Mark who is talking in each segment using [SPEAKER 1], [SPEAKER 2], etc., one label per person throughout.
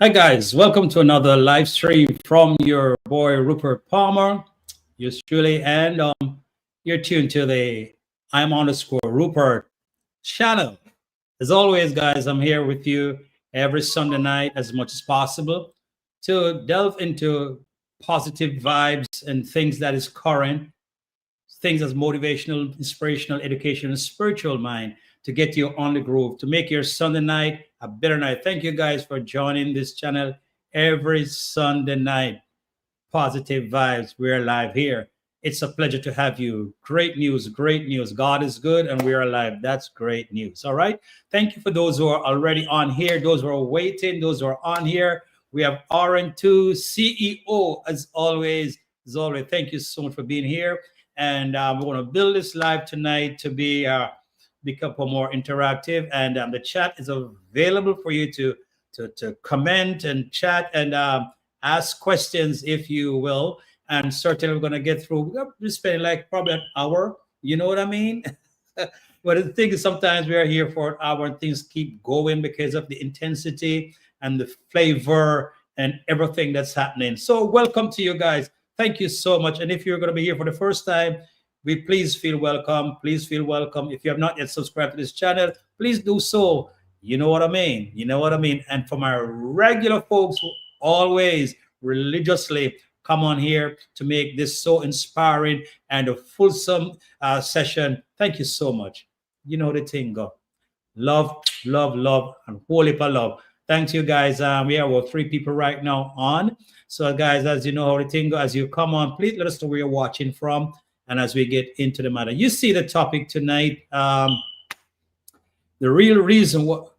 [SPEAKER 1] Hi guys, welcome to another live stream from your boy Rupert Palmer. Yours truly, and you're tuned to the I'm underscore Rupert channel. As always, guys, I'm here with you every Sunday night as much as possible to delve into positive vibes and things that is current, things as motivational, inspirational, educational, and spiritual mind to get you on the groove, to make your Sunday night a better night. Thank you guys for joining this channel every Sunday night. Positive vibes. We're live here. It's a pleasure to have you. Great news, great news. God is good and we're alive. That's great news. All right. Thank you for those who are already on here, those who are waiting, those who are on here. We have RN2 CEO as always. As always, thank you so much for being here. And we want to build this live tonight to be become more interactive. And the chat is available for you to comment and chat and ask questions if you will. And certainly we're going to get through. We're spending like probably an hour. You know what I mean? But the thing is, sometimes we are here for an hour and things keep going because of the intensity and the flavor and everything that's happening. So welcome to you guys. Thank you so much. And if you're going to be here for the first time, we please feel welcome. Please feel welcome. If you have not yet subscribed to this channel, please do so. You know what I mean? You know what I mean? And for my regular folks who always religiously come on here to make this so inspiring and a fulsome session, thank you so much. You know the thing, go. Love, love, love, and whole heap of love. Thanks, you guys. We have about 3 people right now on. So, guys, as you know how the thing go, as you come on, please let us know where you're watching from. And as we get into the matter, you see the topic tonight. The real reason what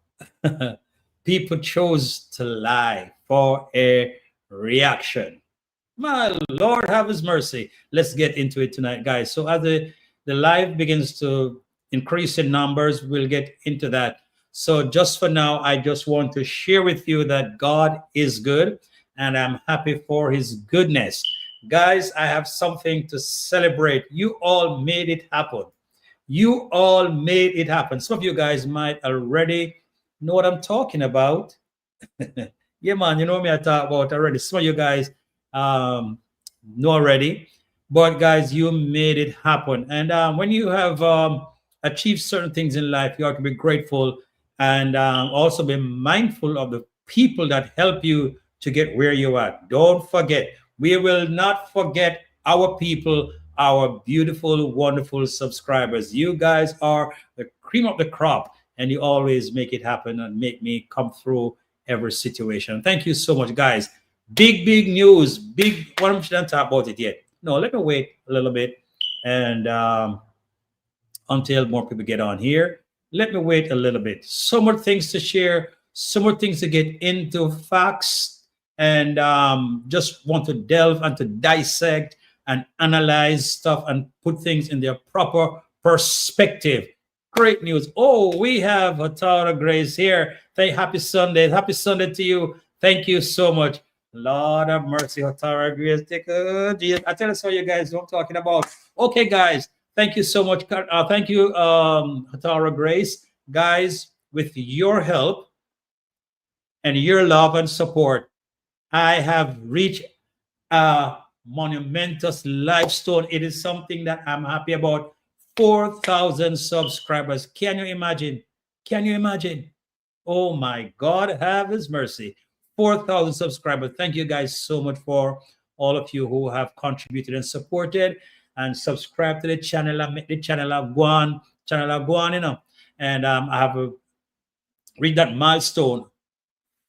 [SPEAKER 1] people chose to lie for a reaction. My Lord, have His mercy. Let's get into it tonight, guys. So as the live begins to increase in numbers, we'll get into that. So just for now, I just want to share with you that God is good, and I'm happy for His goodness. Guys, I have something to celebrate. You all made it happen. You all made it happen. Some of you guys might already know what I'm talking about. Yeah, man, you know me, I talk about already. Some of you guys know already. But guys, you made it happen. And when you have achieved certain things in life, you have to be grateful and also be mindful of the people that help you to get where you are. Don't forget, we will not forget our people, our beautiful, wonderful subscribers. You guys are the cream of the crop, and you always make it happen and make me come through every situation. Thank you so much, guys. Big news. Big. What am I talk about it yet? No, let me wait a little bit and until more people get on here. Let me wait a little bit. So more things to share. So more things to get into facts and just want to delve and to dissect and analyze stuff and put things in their proper perspective. Great news. Oh, we have Hatara Grace here. Thank happy Sunday. Happy Sunday to you. Thank you so much. Lord of mercy, Hatara Grace. I tell us how you guys know what I'm talking about. Okay, guys. Thank you so much. Thank you, Hatara Grace. Guys, with your help and your love and support, I have reached a monumentous milestone. It is something that I'm happy about. 4,000 subscribers. Can you imagine? Can you imagine? Oh my God, have His mercy. 4,000 subscribers. Thank you guys so much for all of you who have contributed and supported and subscribed to the channel and make the channel a go on, you know. And I have reached that milestone.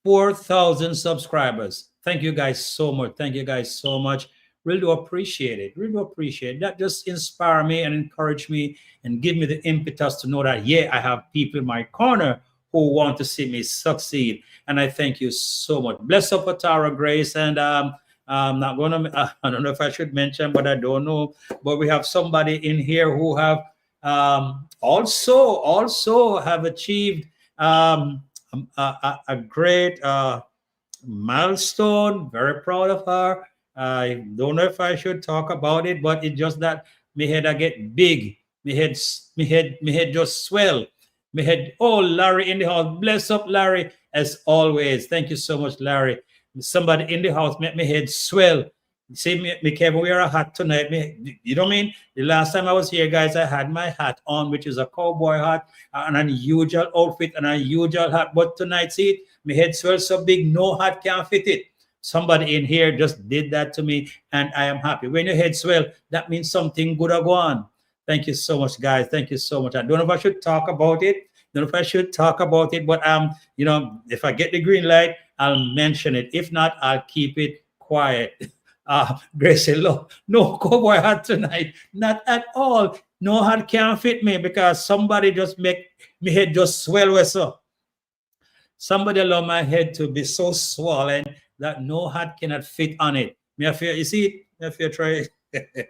[SPEAKER 1] 4,000 subscribers. Thank you guys so much. Thank you guys so much. Really do appreciate it. Really do appreciate it. That just inspire me and encourage me and give me the impetus to know that, yeah, I have people in my corner who want to see me succeed. And I thank you so much. Bless up Tara Grace. And I'm not going to, I don't know if I should mention, but I don't know. But we have somebody in here who have also have achieved a great milestone. Very proud of her. I don't know if I should talk about it, but it's just that my head I get big. My head just swell. Me head, oh, Larry in the house. Bless up, Larry, as always. Thank you so much, Larry. Somebody in the house make me head swell. See, me Kevin, wear a hat tonight. You know what I mean? The last time I was here, guys, I had my hat on, which is a cowboy hat, an unusual outfit, an unusual hat. But tonight, see, my head swell so big, no hat can fit it. Somebody in here just did that to me, and I am happy. When your head swell, that means something good are going. Thank you so much, guys. Thank you so much. I don't know if I should talk about it. Don't know if I should talk about it, but if I get the green light, I'll mention it. If not, I'll keep it quiet. Grace said, look, no cowboy hat tonight. Not at all. No hat can fit me because somebody just make me head just swell with so. Somebody allow my head to be so swollen that no hat cannot fit on it. Me I fear, you see it? Me I fear try it.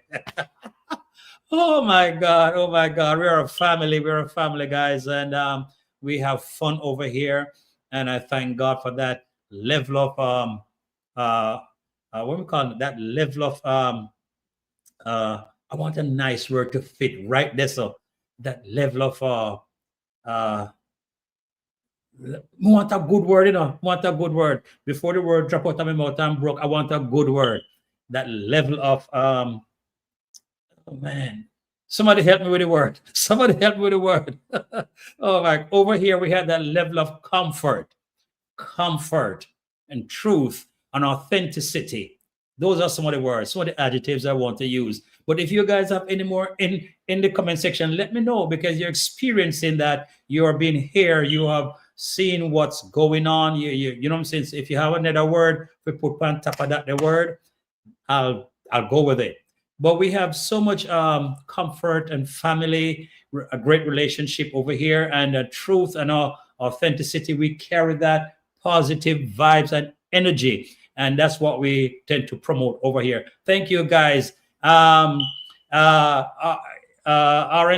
[SPEAKER 1] Oh my God. Oh my God. We're a family. We're a family, guys. And we have fun over here. And I thank God for that level of what we call it? That level of I want a nice word to fit right there. So that level of want a good word, want a good word. Before the word drop out of my mouth and broke, I want a good word. That level of oh man. Somebody help me with the word. Somebody help me with the word. Oh my, over here we have that level of comfort and truth and authenticity. Those are some of the words, some of the adjectives I want to use. But if you guys have any more in the comment section, let me know, because you're experiencing that. You are being here. You have seen what's going on. You know what I'm saying? So if you have another word, we put on top of that the word, I'll go with it. But we have so much comfort and family, a great relationship over here, and truth and authenticity. We carry that positive vibes and energy, and that's what we tend to promote over here. Thank you, guys. RN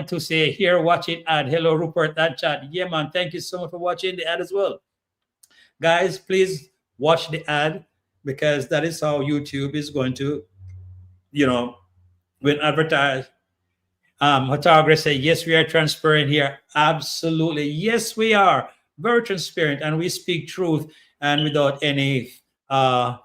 [SPEAKER 1] to say here watching ad. Hello, Rupert, that chat. Yeah, man. Thank you so much for watching the ad as well, guys. Please watch the ad, because that is how YouTube is going to, when advertised. Photographer say, yes, we are transparent here. Absolutely. Yes, we are very transparent, and we speak truth and without any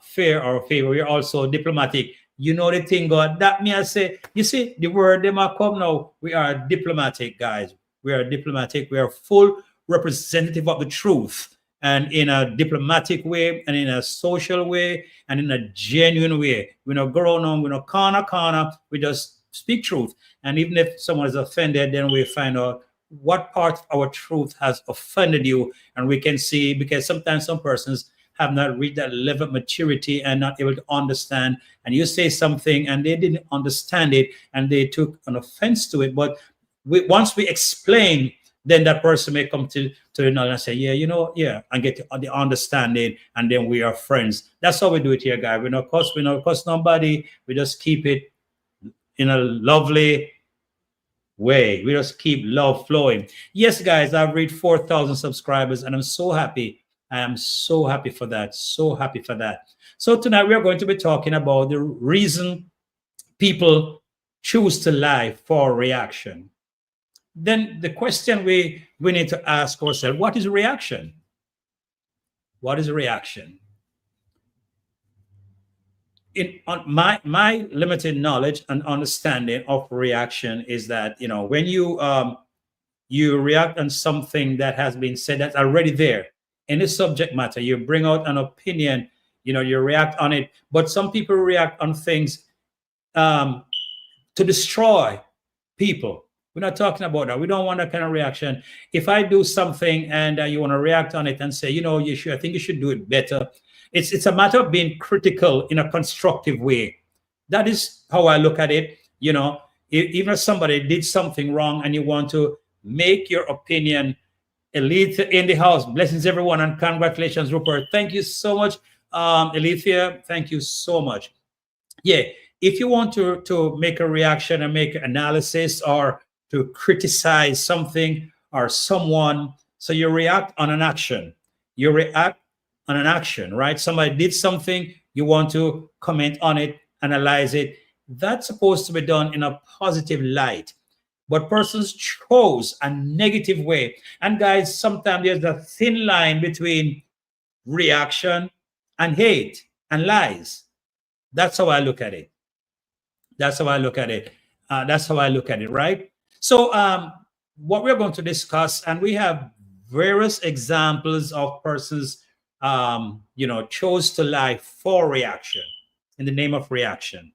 [SPEAKER 1] fear or favor. We are also diplomatic. You know the thing, God, that me I say, you see, the word they might come now. We are diplomatic, guys. We are diplomatic. We are full representative of the truth, and in a diplomatic way, and in a social way, and in a genuine way. We don't go on, we don't corner. We just speak truth. And even if someone is offended, then we find out what part of our truth has offended you, and we can see, because sometimes some persons have not reached that level of maturity and not able to understand, and you say something and they didn't understand it and they took an offense to it. But once we explain, then that person may come to another and say, yeah, and get the understanding, and then we are friends. That's how we do it here, guys. We don't cuss nobody. We just keep it in a lovely way. We just keep love flowing. Yes, guys, I've reached 4,000 subscribers, and I'm so happy. I am so happy for that. So happy for that. So tonight we are going to be talking about the reason people choose to lie for reaction. Then the question we need to ask ourselves, what is a reaction? What is a reaction? On my limited knowledge and understanding of reaction is that, when you react on something that has been said, that's already there in the subject matter, you bring out an opinion, you react on it. But some people react on things to destroy people. We're not talking about that. We don't want that kind of reaction. If I do something and you want to react on it and say, I think you should do it better. It's a matter of being critical in a constructive way. That is how I look at it. Even if somebody did something wrong and you want to make your opinion. Elite in the house. Blessings, everyone, and congratulations, Rupert. Thank you so much, Alethea. Thank you so much. Yeah, if you want to make a reaction and make analysis or to criticize something or someone, so you react on an action. You react on an action, right? Somebody did something, you want to comment on it, analyze it. That's supposed to be done in a positive light. but persons chose a negative way. And guys, sometimes there's a thin line between reaction and hate and lies. That's how I look at it. That's how I look at it. That's how I look at it, right? So, what we're going to discuss, and we have various examples of persons, chose to lie for reaction in the name of reaction.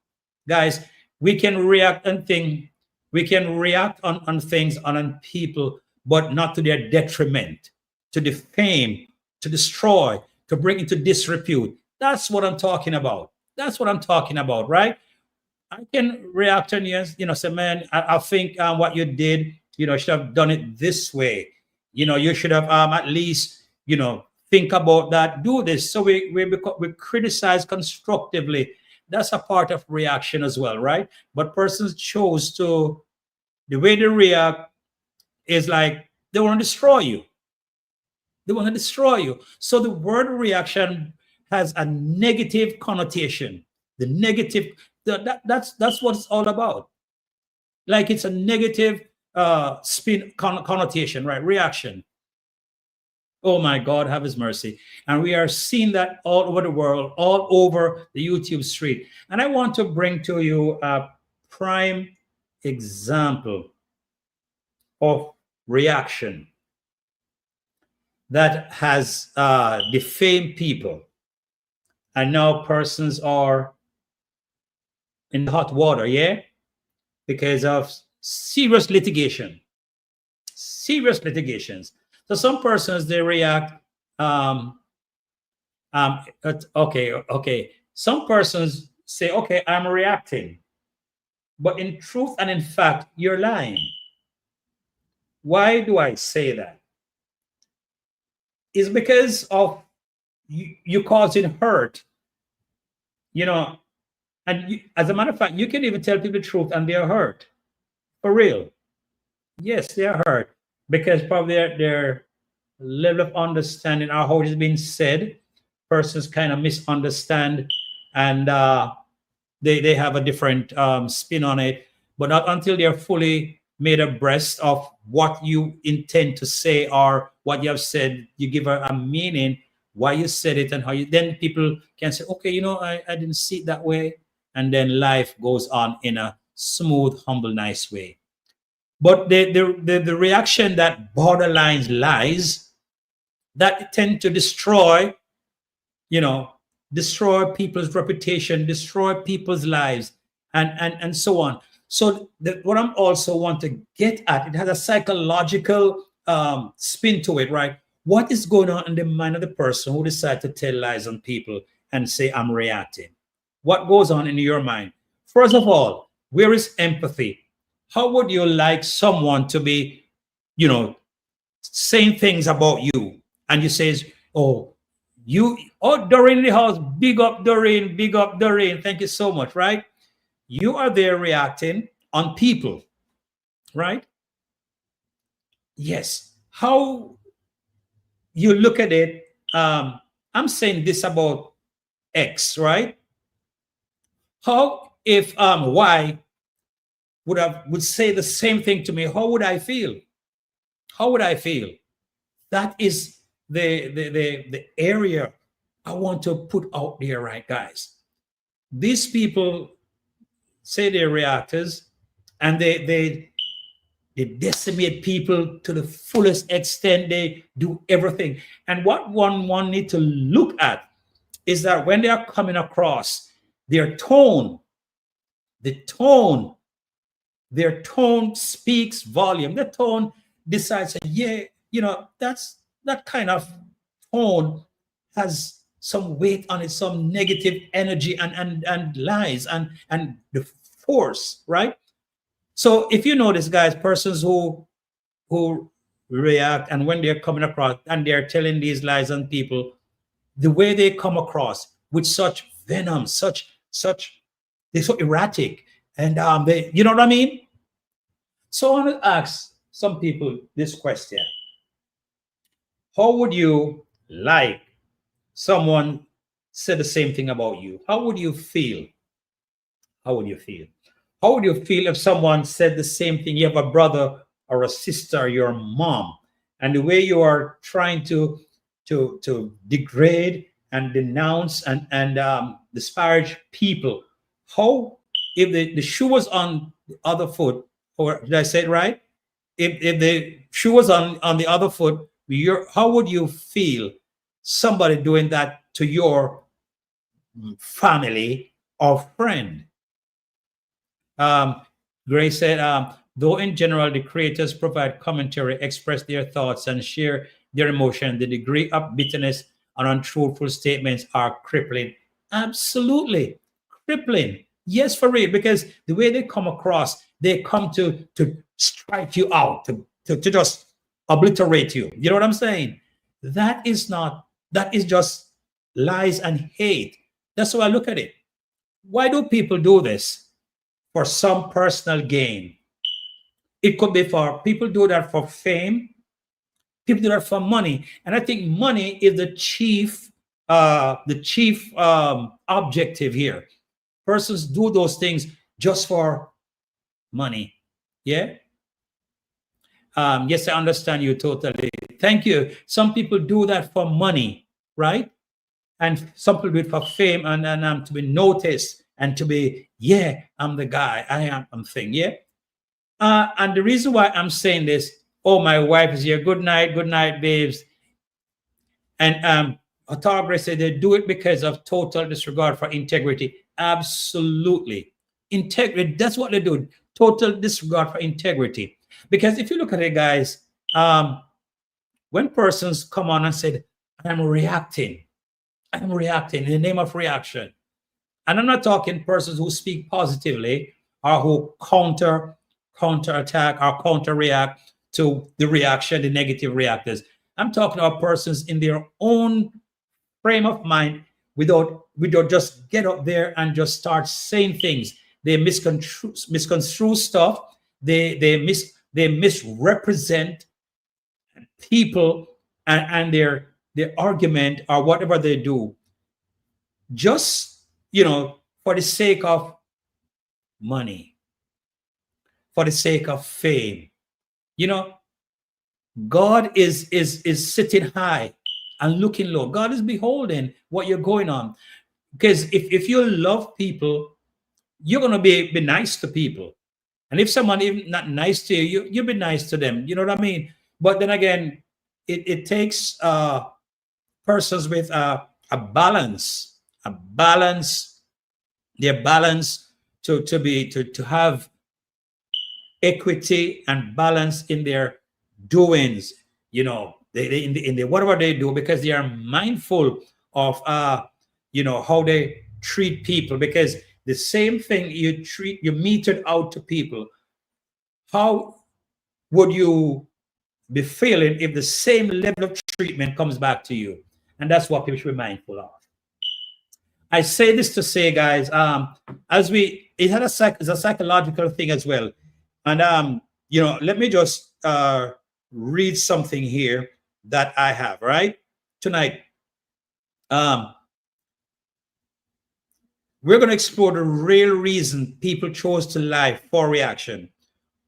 [SPEAKER 1] Guys, we can react on things, we can react on things, on people, but not to their detriment, to defame, to destroy, to bring into disrepute. That's what I'm talking about. That's what I'm talking about, right? I can react on you, say, man, I think what you did, should have done it this way. You should have at least, think about that, do this. So we criticize constructively. That's a part of reaction as well, right? But persons chose to, the way they react is like they want to destroy you. They want to destroy you. So the word reaction has a negative connotation. The negative, that's what it's all about. Like it's a negative spin connotation, right? Reaction. Oh my God, have his mercy. And we are seeing that all over the world, all over the YouTube street. And I want to bring to you a prime example of reaction that has defamed people. And now persons are in the hot water, yeah? Because of serious litigation. Serious litigations. So some persons, they react, okay. Some persons say, okay, I'm reacting. But in truth and in fact, you're lying. Why do I say that? It's because of you causing hurt, and as a matter of fact, you can even tell people the truth and they're hurt. For real. Yes, they're hurt because probably their level of understanding or how it is being said, persons kind of misunderstand, and they have a different spin on it, but not until they're fully made abreast of what you intend to say or what you have said, you give a meaning, why you said it and how you, then people can say, okay, I didn't see it that way. And then life goes on in a smooth, humble, nice way. But the reaction that borderlines lies, that tend to destroy, destroy people's reputation, destroy people's lives, and so on. So what I'm also want to get at, it has a psychological spin to it, right? What is going on in the mind of the person who decides to tell lies on people and say, I'm reacting? What goes on in your mind? First of all, where is empathy? How would you like someone to be, saying things about you? And you says, oh, Doreen in the house, big up Doreen, big up Doreen. Thank you so much, right? You are there reacting on people, right? Yes. How you look at it, I'm saying this about X, right? How if Y would say the same thing to me, how would I feel? How would I feel? That is the area I want to put out there, right, guys? These people say they're reactors, and they decimate people to the fullest extent. They do everything. And what one need to look at is that when they are coming across, their tone, their tone speaks volume. The tone decides, yeah, that kind of tone has some weight on it, some negative energy and lies and the force, right? So if you notice, guys, persons who react, and when they're coming across and they're telling these lies on people, the way they come across with such venom, they're so erratic, and they, you know what I mean? So I want to ask some people this question: how would you like someone said the same thing about you? How would you feel? How would you feel? How would you feel if someone said the same thing? You have a brother or a sister, your mom, and the way you are trying to degrade and denounce and disparage people. How if the shoe was on the other foot, or did I say it right? If the shoe was on the other foot, how would you feel somebody doing that to your family or friend? Um, Gray said, though in general, the creators provide commentary, express their thoughts, and share their emotion, the degree of bitterness and untruthful statements are crippling. Absolutely crippling. Yes, for real, because the way they come across, they come to strike you out, to just obliterate you. You know what I'm saying? That is not, that is just lies and hate. That's how I look at it. Why do people do this? For some personal gain. It could be for people do that for fame, people do that for money. And I think money is the chief objective here. Persons do those things just for money. Yeah. Yes, I understand you totally. Thank you. Some people do that for money, right? And some people do it for fame and to be noticed and to be, yeah, I'm the guy, I am something, yeah. And the reason why I'm saying this, oh, my wife is here. Good night, babes. And autographers say they do it because of total disregard for integrity. Absolutely. Integrity, that's what they do. Total disregard for integrity. Because if you look at it, guys, when persons come on and said, I'm reacting in the name of reaction. And I'm not talking persons who speak positively or who counterattack or counter react to the reaction, the negative reactors. I'm talking about persons in their own frame of mind without just get up there and just start saying things. They misconstrue stuff. They misrepresent people and their argument or whatever they do, just for the sake of money, for the sake of fame. You know, God is sitting high and looking low. God is beholding what you're going on. Because if you love people, you're gonna be nice to people. And if someone even not nice to you, you be nice to them. You know what I mean? But then again, it takes persons with a balance, their balance to have equity and balance in their doings. In the whatever they do, because they are mindful of how they treat people. Because the same thing you meted out to people, how would you be feeling if the same level of treatment comes back to you? And that's what people should be mindful of. I say this to say, guys, it's a psychological thing as well. And let me just read something here that I have, right? Tonight. We're going to explore the real reason people chose to lie for reaction.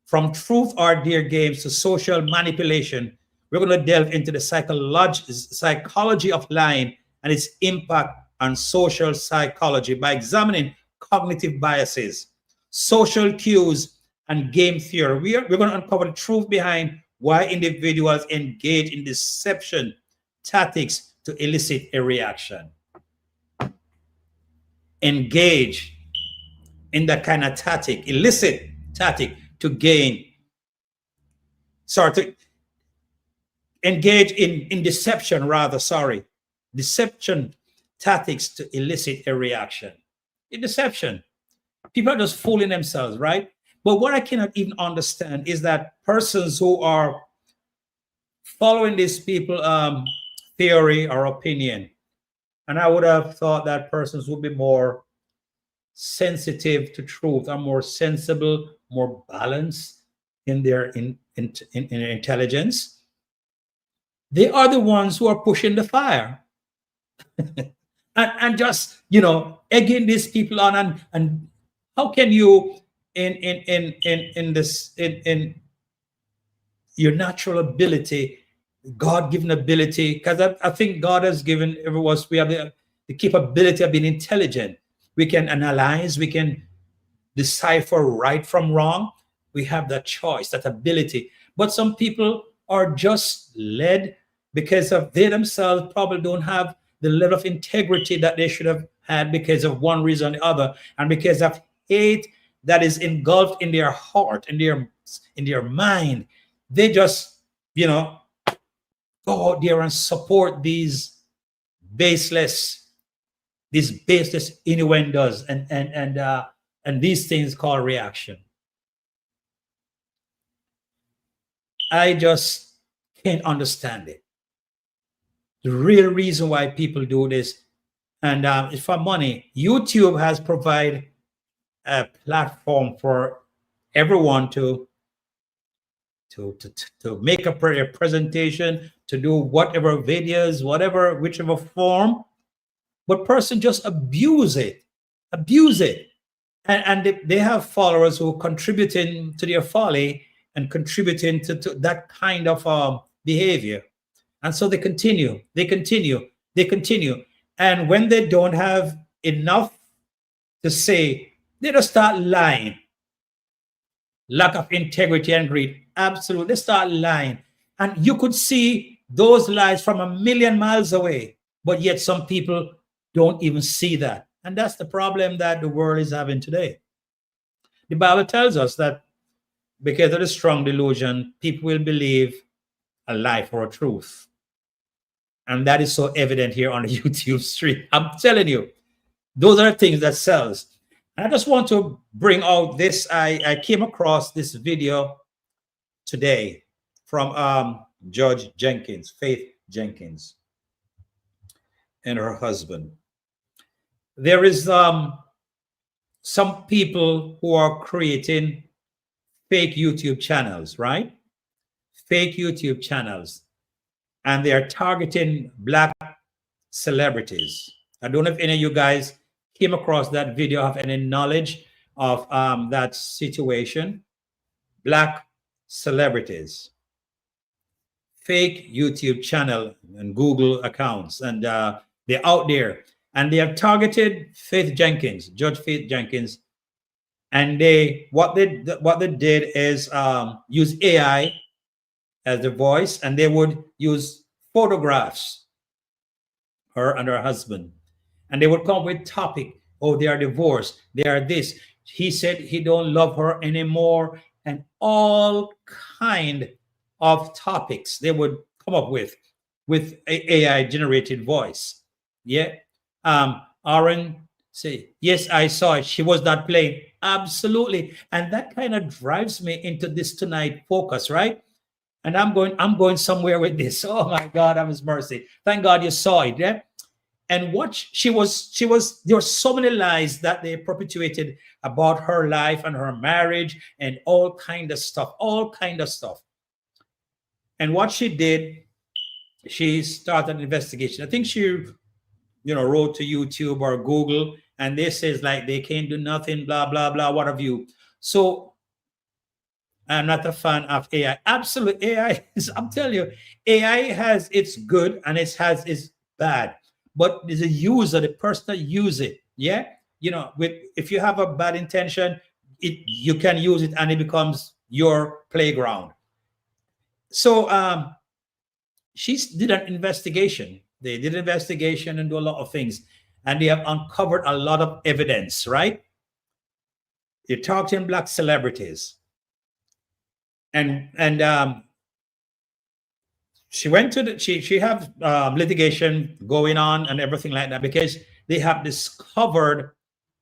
[SPEAKER 1] From truth or dare games to social manipulation, we're going to delve into the psychology of lying and its impact on social psychology by examining cognitive biases, social cues, and game theory. We're going to uncover the truth behind why individuals engage in deception tactics to elicit a reaction. Engage in that kind of tactic, illicit tactic to engage in deception, deception tactics to elicit a reaction. In deception, people are just fooling themselves, right? But what I cannot even understand is that persons who are following these people theory or opinion, and I would have thought that persons would be more sensitive to truth, are more sensible, more balanced in their in intelligence. They are the ones who are pushing the fire and just egging these people on. And how can you in this in your natural ability, God-given ability, because I think God has given every of us, we have the capability of being intelligent. We can analyze, we can decipher right from wrong. We have that choice, that ability. But some people are just led because of they themselves probably don't have the level of integrity that they should have had because of one reason or the other, and because of hate that is engulfed in their heart, in their mind. They just, you know, go out there and support baseless, these baseless innuendos and these things called reaction. I just can't understand it. The real reason why people do this, and it's for money. YouTube has provided a platform for everyone to make a presentation, to do whatever videos, whatever, whichever form, but person just abuse it, and they have followers who are contributing to their folly and contributing to that kind of behavior, and so they continue, and when they don't have enough to say, they just start lying. Lack of integrity and greed. Absolutely. They start lying. And you could see those lies from a million miles away. But yet some people don't even see that. And that's the problem that the world is having today. The Bible tells us that because of the strong delusion, people will believe a lie for a truth. And that is so evident here on the YouTube stream. I'm telling you, those are the things that sells. And I just want to bring out this. I came across this video today from Judge Jenkins, Faith Jenkins, and her husband. There is some people who are creating fake YouTube channels, right? Fake YouTube channels. And they are targeting Black celebrities. I don't know if any of you guys came across that video, have any knowledge of that situation. Black celebrities, fake YouTube channel and Google accounts, and they're out there, and they have targeted Faith Jenkins, Judge Faith Jenkins, and what they did is use AI as the voice, and they would use photographs, her and her husband, and they would come up with topic. Oh, they are divorced. They are this. He said he don't love her anymore, and all kind of topics they would come up with AI generated voice. Yeah. Aaron say, yes, I saw it. She was not playing. Absolutely. And that kind of drives me into this tonight focus, right? And I'm going somewhere with this. Oh my God, have his mercy. Thank God you saw it. Yeah. And what she was, there were so many lies that they perpetuated about her life and her marriage and all kind of stuff. And what she did, she started an investigation. I think she, wrote to YouTube or Google, and they says like they can't do nothing, blah, blah, blah, what have you. So I'm not a fan of AI. Absolute AI is, I'm telling you, AI has its good and it has its bad. But there's a user, the person that use it, yeah. If you have a bad intention, you can use it and it becomes your playground. So she did an investigation. They did an investigation and do a lot of things, and they have uncovered a lot of evidence. Right? You're talking Black celebrities, and she went to she have litigation going on and everything like that, because they have discovered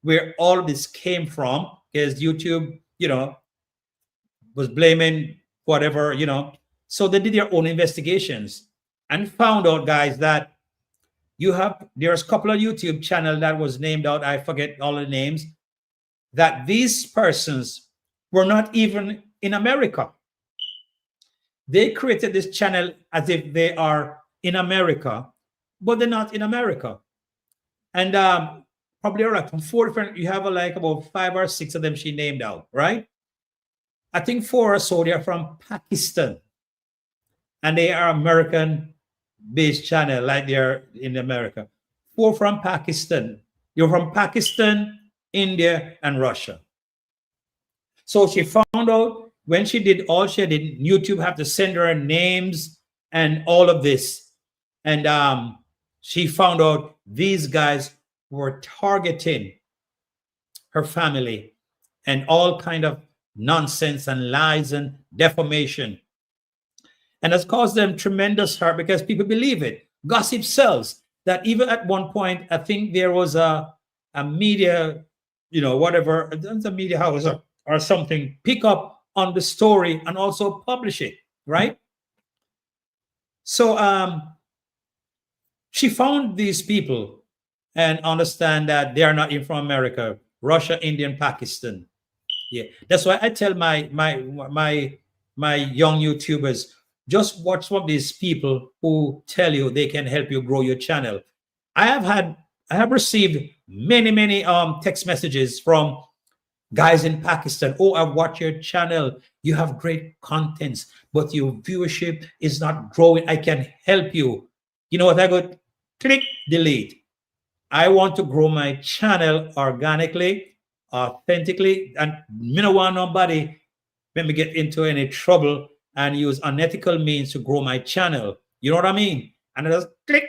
[SPEAKER 1] where all of this came from, because YouTube was blaming whatever, so they did their own investigations and found out, guys, that there's a couple of YouTube channel that was named out, I forget all the names, that these persons were not even in America. They created this channel as if they are in America, but they're not in America. And probably like from four different, you have like about five or six of them she named out, right? I think four or so, they are from Pakistan. And they are American based channel, like they're in America. Four from Pakistan. You're from Pakistan, India, and Russia. So she found out when she did all she did, YouTube have to send her names and all of this. And she found out these guys were targeting her family and all kind of nonsense and lies and defamation. And has caused them tremendous hurt because people believe it. Gossip sells. That even at one point, I think there was a media, whatever, a media house or something, pick up on the story and also publish it, right? So she found these people and understand that they are not even from America, Russia, India, and Pakistan. Yeah, that's why I tell my young YouTubers, just watch some of these people who tell you they can help you grow your channel. I have received many text messages from guys in Pakistan. Oh, I watch your channel. You have great contents, but your viewership is not growing. I can help you. You know what? I go click delete. I want to grow my channel organically, authentically, and me no want nobody when we get into any trouble and use unethical means to grow my channel. You know what I mean? And I just click.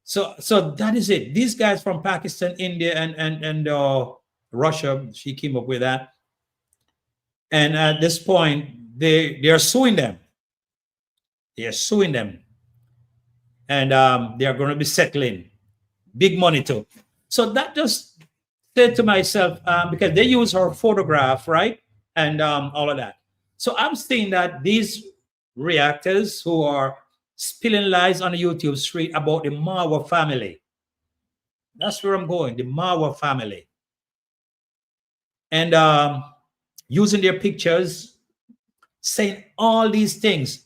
[SPEAKER 1] So that is it. These guys from Pakistan, India, and Russia, she came up with that. And at this point, they are suing them. They are suing them, and they are going to be settling big money too. So that just said to myself, because they use her photograph, right, and all of that. So I'm seeing that these reactors who are spilling lies on the YouTube street about the Marwa family. That's where I'm going, the Marwa family. And using their pictures, saying all these things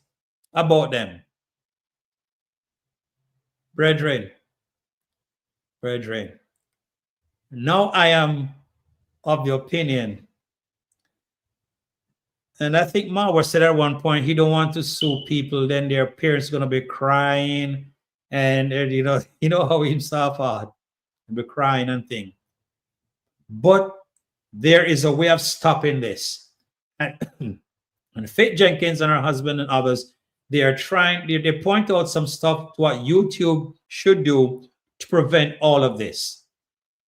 [SPEAKER 1] about them. Brethren, now I am of the opinion, and I think Marwa said at one point he don't want to sue people, then their parents gonna be crying, and you know how himself are, be crying and thing. But there is a way of stopping this. And Faith Jenkins and her husband and others, they are trying, they point out some stuff to what YouTube should do to prevent all of this.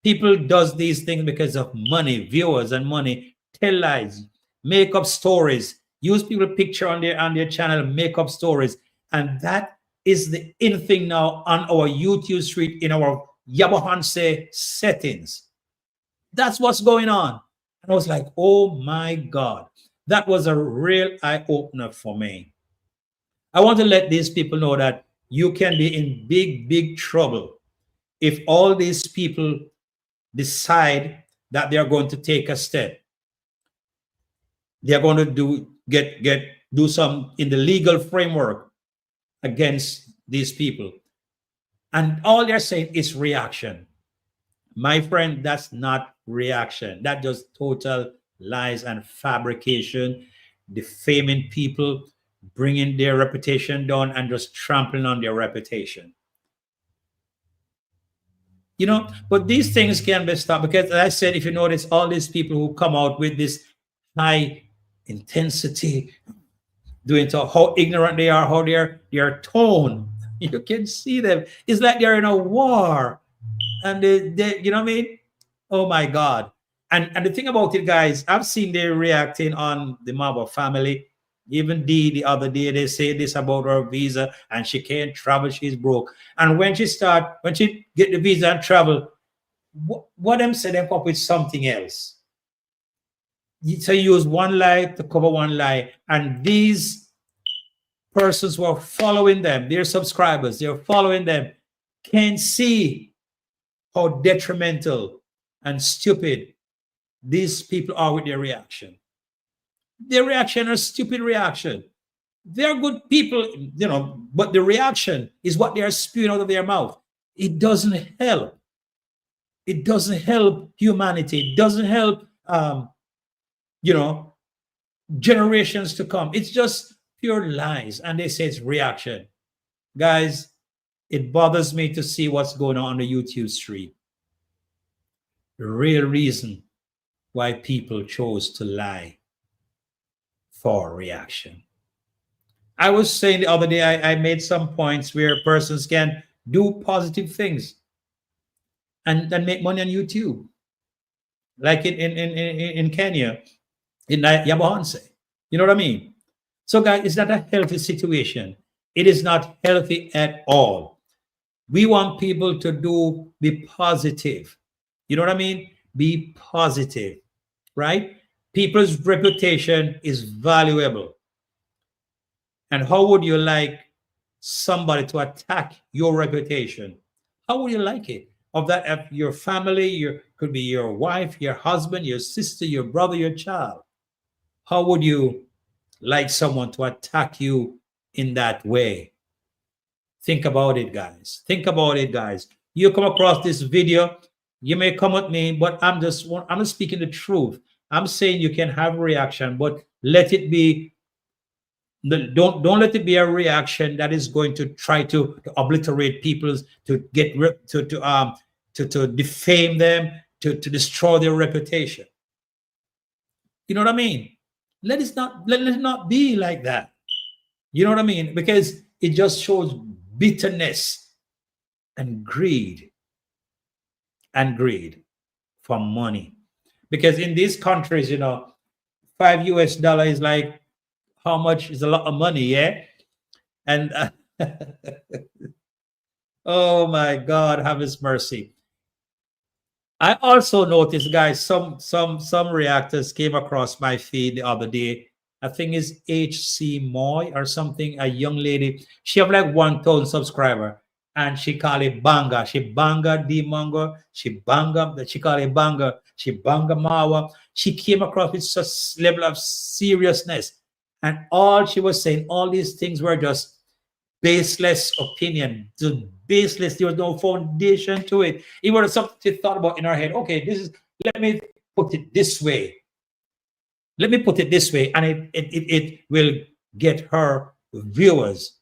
[SPEAKER 1] People does these things because of money, viewers and money, tell lies, make up stories, use people picture on their channel, make up stories. And that is the in thing now on our YouTube street in our Yabahanse settings. That's what's going on. And I was like, oh my God, that was a real eye opener for me. I want to let these people know that you can be in big trouble if all these people decide that they are going to take a step. They are going to do some in the legal framework against these people. And all they're saying is reaction. My friend, that's not reaction. That's just total lies and fabrication, defaming people, bringing their reputation down and just trampling on their reputation. But these things can be stopped because, as I said, if you notice, all these people who come out with this high intensity, doing so how ignorant they are, how their tone, you can see them. It's like they're in a war, and they you know what I mean? Oh my God! And the thing about it, guys, I've seen they reacting on the Marwa family. Even the other day, they say this about her visa and she can't travel, she's broke. And when she get the visa and travel, what them say, them come up with something else. So you use one lie to cover one lie. And these persons who are following them, their subscribers, they're following them, can see how detrimental and stupid these people are with their reaction. Their reaction is stupid reaction. They're good people, but the reaction is what they are spewing out of their mouth. It doesn't help. It doesn't help humanity. It doesn't help, you know, generations to come. It's just pure lies. And they say it's reaction. Guys, it bothers me to see what's going on the YouTube street. The real reason why people chose to lie for reaction. I was saying the other day, I made some points where persons can do positive things and make money on YouTube, like in Kenya, in Yabohanse. You know what I mean? So, guys, it's not a healthy situation. It is not healthy at all. We want people to be positive. You know what I mean? Be positive, right? People's reputation is valuable. And how would you like somebody to attack your reputation? How would you like it? Of that, of your family, your could be your wife, your husband, your sister, your brother, your child. How would you like someone to attack you in that way? Think about it, guys. Think about it, guys. You come across this video, you may come at me, but I'm just speaking the truth. I'm saying you can have a reaction, but let it be. Don't let it be a reaction that is going to try to obliterate people's, to get to defame them, to destroy their reputation. You know what I mean? Let it not be like that. You know what I mean? Because it just shows bitterness and greed for money. Because in these countries, you know, $5 is like, how much is a lot of money, yeah? And oh my God, have His mercy. I also noticed, guys, some reactors came across my feed the other day. I think it's HC Moy or something, a young lady. She have like 1,000 subscriber, and she call it banga. She banga the mango. She banga. She call it banga. She banga mawa. She came across with such level of seriousness, and all she was saying, all these things were just baseless opinion, just baseless. There was no foundation to it. It was something she thought about in her head. Okay, this is. Let me put it this way. Let me put it this way, and it will get her viewers.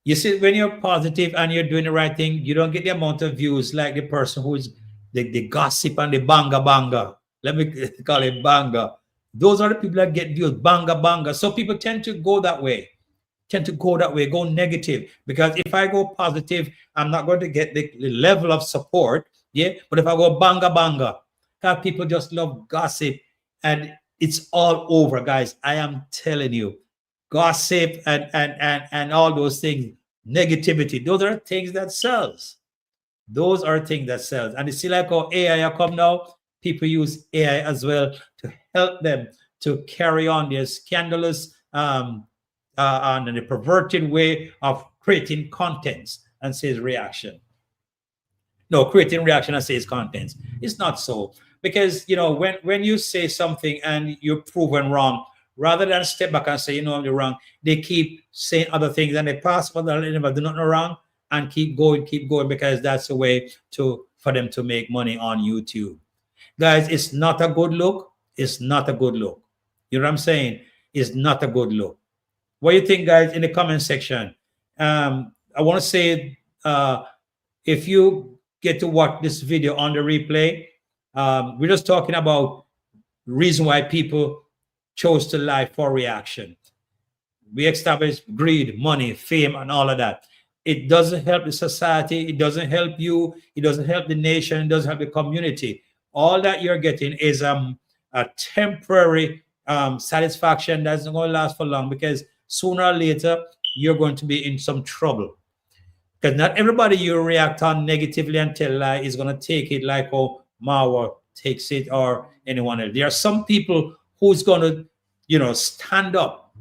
[SPEAKER 1] You see, when you're positive and you're doing the right thing, you don't get the amount of views like the person who is the gossip and the banga banga. Let me call it banga. Those are the people that get views, banga banga. So people tend to go that way, go negative. Because if I go positive, I'm not going to get the level of support. Yeah. But if I go banga banga, because people just love gossip, and it's all over, guys. I am telling you, gossip and all those things, negativity, those are things that sells. Those are things that sells. And you see, like how AI come now, people use AI as well to help them to carry on their scandalous and the perverted way of creating contents and says reaction. No, creating reaction and says contents. It's not so. Because, you know, when you say something and you're proven wrong, rather than step back and say, you know, I'm wrong, they keep saying other things and they pass for the never do nothing wrong and keep going, because that's a way for them to make money on YouTube. Guys, it's not a good look. It's not a good look. You know what I'm saying? It's not a good look. What do you think, guys, in the comment section? I want to say, if you get to watch this video on the replay, we're just talking about the reason why people chose to lie for reaction. We established greed, money, fame, and all of that. It doesn't help the society. It doesn't help you. It doesn't help the nation. It doesn't help the community. All that you're getting is a temporary satisfaction that's not going to last for long, because sooner or later you're going to be in some trouble. Because not everybody you react on negatively and tell a lie is going to take it like how Marwa takes it or anyone else. There are some people who's going to, you know, stand up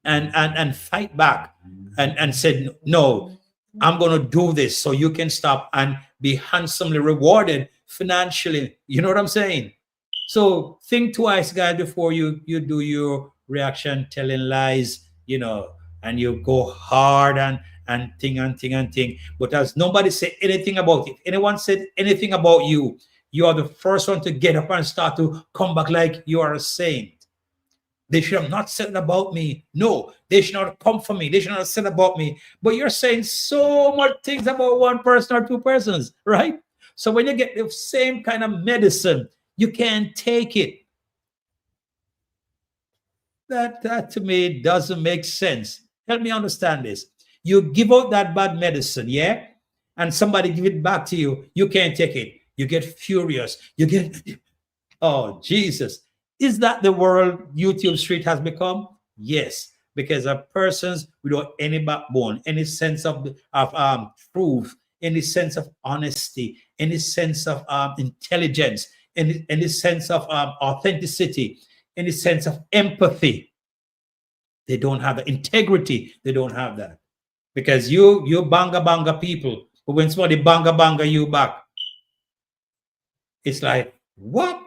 [SPEAKER 1] and fight back and said, no, I'm going to do this so you can stop and be handsomely rewarded financially. You know what I'm saying? So think twice, guys, before you do your reaction, telling lies, you know, and you go hard and thing and thing and thing. But as nobody said anything about it, anyone said anything about you, you are the first one to get up and start to come back like you are a saint. They should have not said about me. No, they should not come for me. They should not have said about me. But you're saying so much things about one person or two persons, right? So when you get the same kind of medicine, you can't take it. That to me doesn't make sense. Help me understand this. You give out that bad medicine, yeah, and somebody give it back to you. You can't take it. You get furious. You get, oh Jesus, is that the world YouTube street has become? Yes, because of persons without any backbone, any sense of truth, any sense of honesty, any sense of intelligence, any sense of authenticity, any sense of empathy. They don't have the integrity. They don't have that because you banga people. But when somebody banga you back, it's like what?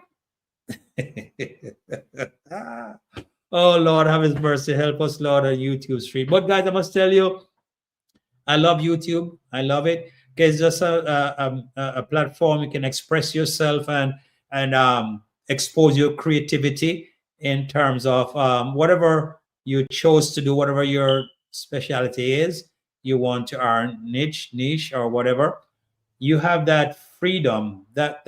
[SPEAKER 1] Oh Lord, have His mercy, help us, Lord, on YouTube street. But guys, I must tell you, I love YouTube. I love it because it's just a platform you can express yourself and expose your creativity in terms of whatever you chose to do, whatever your specialty is. You want to earn niche or whatever. You have that freedom, that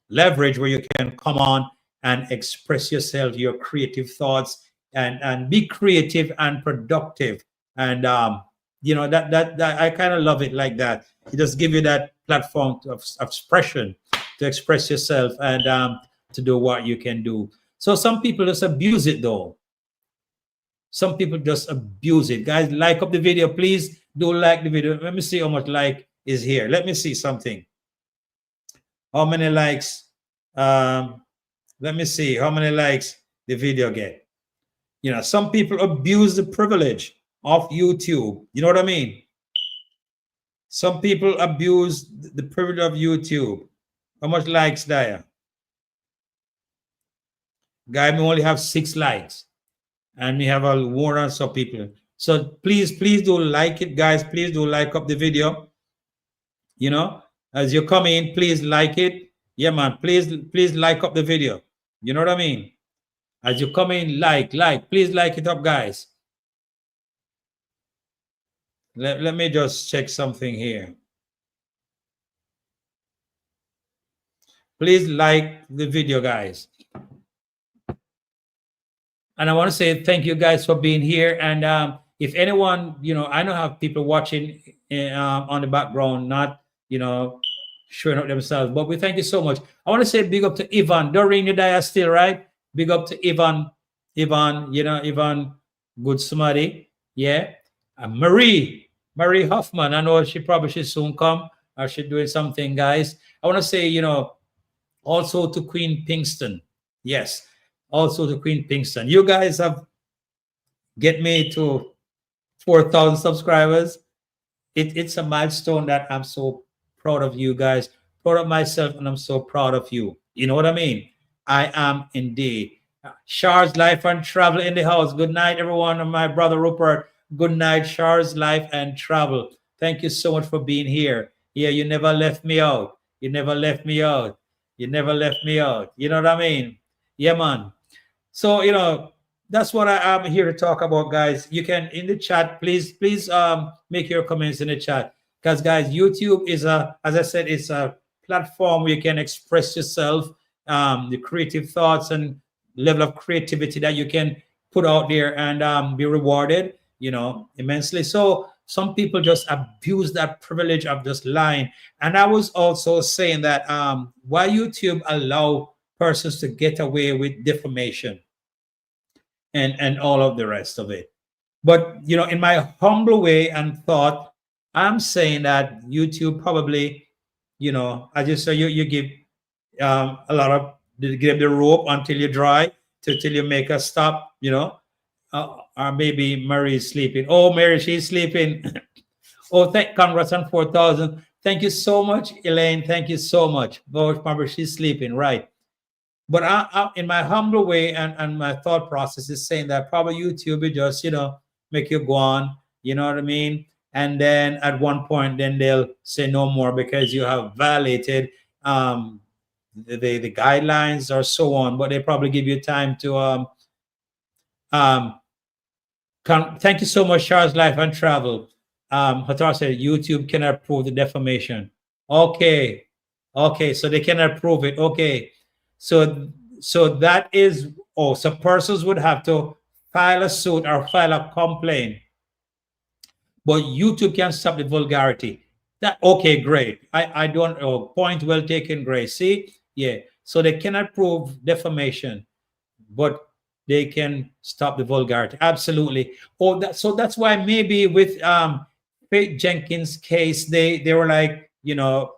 [SPEAKER 1] leverage where you can come on and express yourself, your creative thoughts, and be creative and productive. And that I kind of love it like that. It just give you that platform of expression to express yourself and to do what you can do. So some people just abuse it though. Some people just abuse it. Guys, like up the video, please do like the video. Let me see how much like is here. Let me see something. How many likes? Let me see how many likes the video get. You know, some people abuse the privilege of YouTube. You know what I mean? Some people abuse the privilege of YouTube. How much likes there? Guy may only have 6 likes. And we have a war on some people. So please do like it, guys. Please do like up the video. You know, as you come in, please like it. Yeah, man. Please like up the video. You know what I mean? As you come in, like. Please like it up, guys. Let me just check something here. Please like the video, guys. And I want to say thank you guys for being here. And if anyone, I don't have people watching on the background, not, showing up themselves, but we thank you so much. I want to say big up to Ivan. Doreen, you die still, right? Big up to Ivan, Ivan, good somebody. Yeah. Marie Hoffman. I know she probably should soon come or she's doing something, guys. I want to say, also to Queen Pinkston. Yes. Also to Queen Pinkston. You guys have get me to 4,000 subscribers. It's a milestone that I'm so proud of you guys, proud of myself, and I'm so proud of you. You know what I mean? I am indeed. Char's Life and Travel in the house. Good night, everyone. And my brother Rupert. Good night, Char's Life and Travel. Thank you so much for being here. Yeah, you never left me out. You never left me out. You never left me out. You know what I mean? Yeah, man. So, that's what I am here to talk about, guys. You can, in the chat, please make your comments in the chat. Because, guys, YouTube is as I said, it's a platform where you can express yourself, the creative thoughts and level of creativity that you can put out there and be rewarded, immensely. So some people just abuse that privilege of just lying. And I was also saying that why YouTube allow persons to get away with defamation and all of the rest of it. But, in my humble way and thought, I'm saying that YouTube probably, as you say, you give a lot of, give the rope until you dry, till you make a stop, or maybe Mary is sleeping. Oh, Mary, she's sleeping. Oh, congrats on 4,000. Thank you so much, Elaine. Thank you so much. Oh, remember, she's sleeping, right? But I, in my humble way and my thought process is saying that probably YouTube will just, make you go on, you know what I mean? and then at one point, then they'll say no more because you have violated um, the guidelines or so on. But they probably give you time to um, thank you so much, Charles Life and Travel. Hatar said YouTube cannot prove the defamation. Okay, okay, so they cannot prove it. Okay, so that is, oh, so persons would have to file a suit or file a complaint, but YouTube can stop the vulgarity. That okay, great. I don't. Oh, point well taken, Grace. See, yeah. So they cannot prove defamation, but they can stop the vulgarity. Absolutely. Oh, so that's why maybe with Faith Jenkins' case, they were like, you know,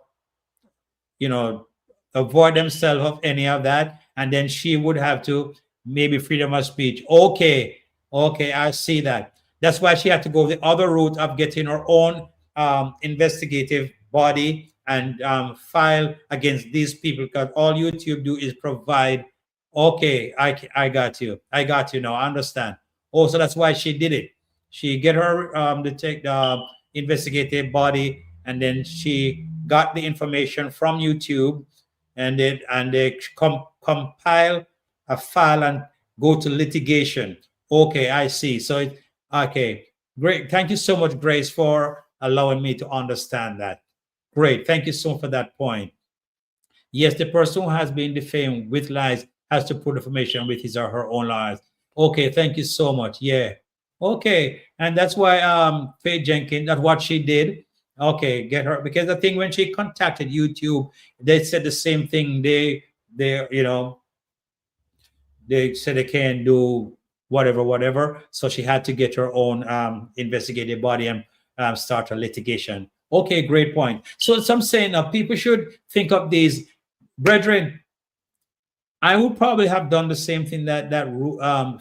[SPEAKER 1] avoid themselves of any of that, and then she would have to maybe freedom of speech. Okay, okay, I see that. That's why she had to go the other route of getting her own investigative body and file against these people, because all YouTube do is provide. Okay, I got you. I got you now. I understand. Oh, so that's why she did it. She get her to take the investigative body, and then she got the information from YouTube, and they compile a file and go to litigation. Okay, I see. So okay, great. Thank you so much, Grace, for allowing me to understand that. Great. Thank you so much for that point. Yes, the person who has been defamed with lies has to put information with his or her own lies. Okay, thank you so much. Yeah. Okay. And that's why Faith Jenkins, that's what she did. Okay, get her, because I think when she contacted YouTube, they said the same thing. They said they can't do whatever. So she had to get her own investigative body and start a litigation. Okay, great point. So some saying people should think of these, brethren. I would probably have done the same thing that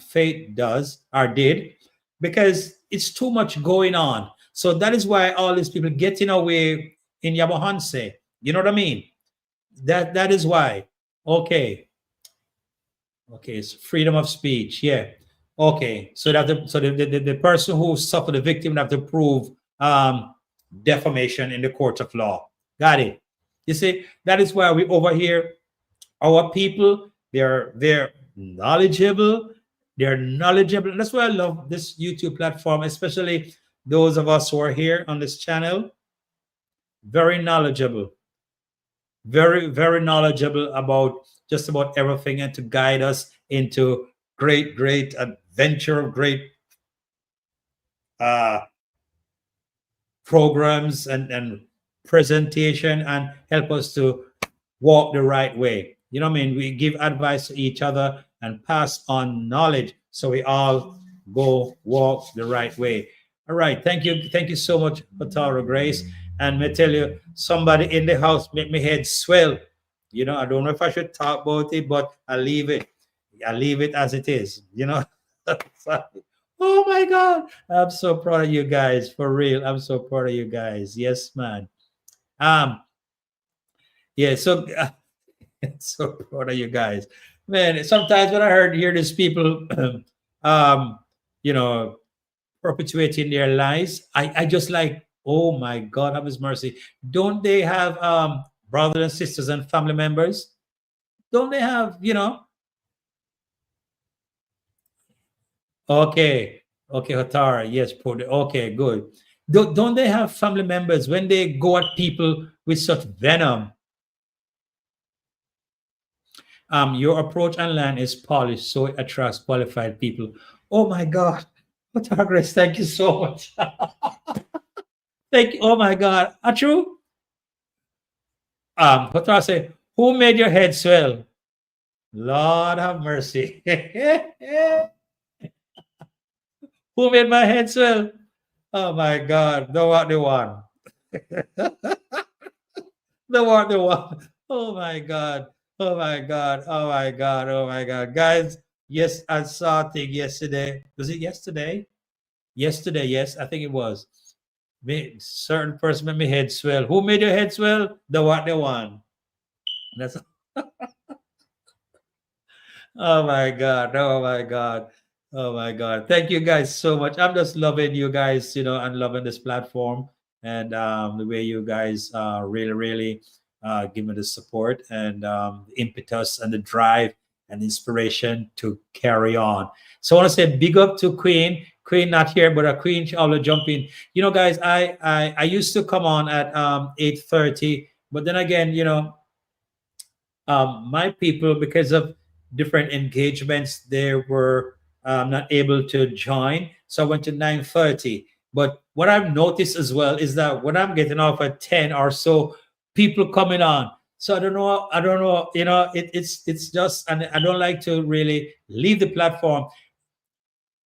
[SPEAKER 1] Faith does or did, because it's too much going on. So that is why all these people getting away in Yabahanse. You know what I mean? That is why. Okay. Okay, it's freedom of speech. Yeah. Okay. So that the person who suffered, the victim, would have to prove defamation in the court of law. Got it. You see, that is why we over here, our people, they're knowledgeable. They're knowledgeable. That's why I love this YouTube platform, especially those of us who are here on this channel. Very knowledgeable, very knowledgeable about just about everything, and to guide us into great adventure, great uh, programs and presentation, and help us to walk the right way. You know what I mean? We give advice to each other and pass on knowledge, so we all go walk the right way. All right. Thank you so much, Patara Grace. And me tell you, somebody in the house make me head swell. I don't know if I should talk about it, but I leave it. I leave it as it is. Oh my God. I'm so proud of you guys. For real. I'm so proud of you guys. Yes, man. Um, yeah, so so proud of you guys. Man, sometimes when hear these people um, you know, perpetuating their lies, I just like, oh my God, have his mercy. Don't they have brothers and sisters and family members? Don't they have, okay, okay, Hatara, yes, okay, good. Don't they have family members when they go at people with such venom? Your approach online is polished, so it attracts qualified people. Oh my God, Hatara Grace, thank you so much. Thank you. Oh my God, true. Hatara say, who made your head swell? Lord have mercy. Who made my head swell? Oh my God, the what the one. The what the one. Oh my God. Oh my God. Oh my God. Oh my God. Guys, yes, I saw a thing yesterday. Was it yesterday? Yesterday, yes, I think it was. Certain person made my head swell. Who made your head swell? The what the one. That's oh my God. Oh my God. Oh my God. Thank you guys so much. I'm just loving you guys, and loving this platform and the way you guys really, really give me the support and the impetus and the drive and inspiration to carry on. So I want to say big up to Queen. Queen not here, but a Queen she always jump in. Guys, I used to come on at 8:30, but then again, my people, because of different engagements, they were not able to join. So I went to 9:30. But what I've noticed as well is that when I'm getting off at 10 or so, people coming on. So I don't know. I don't know. It's just, and I don't like to really leave the platform.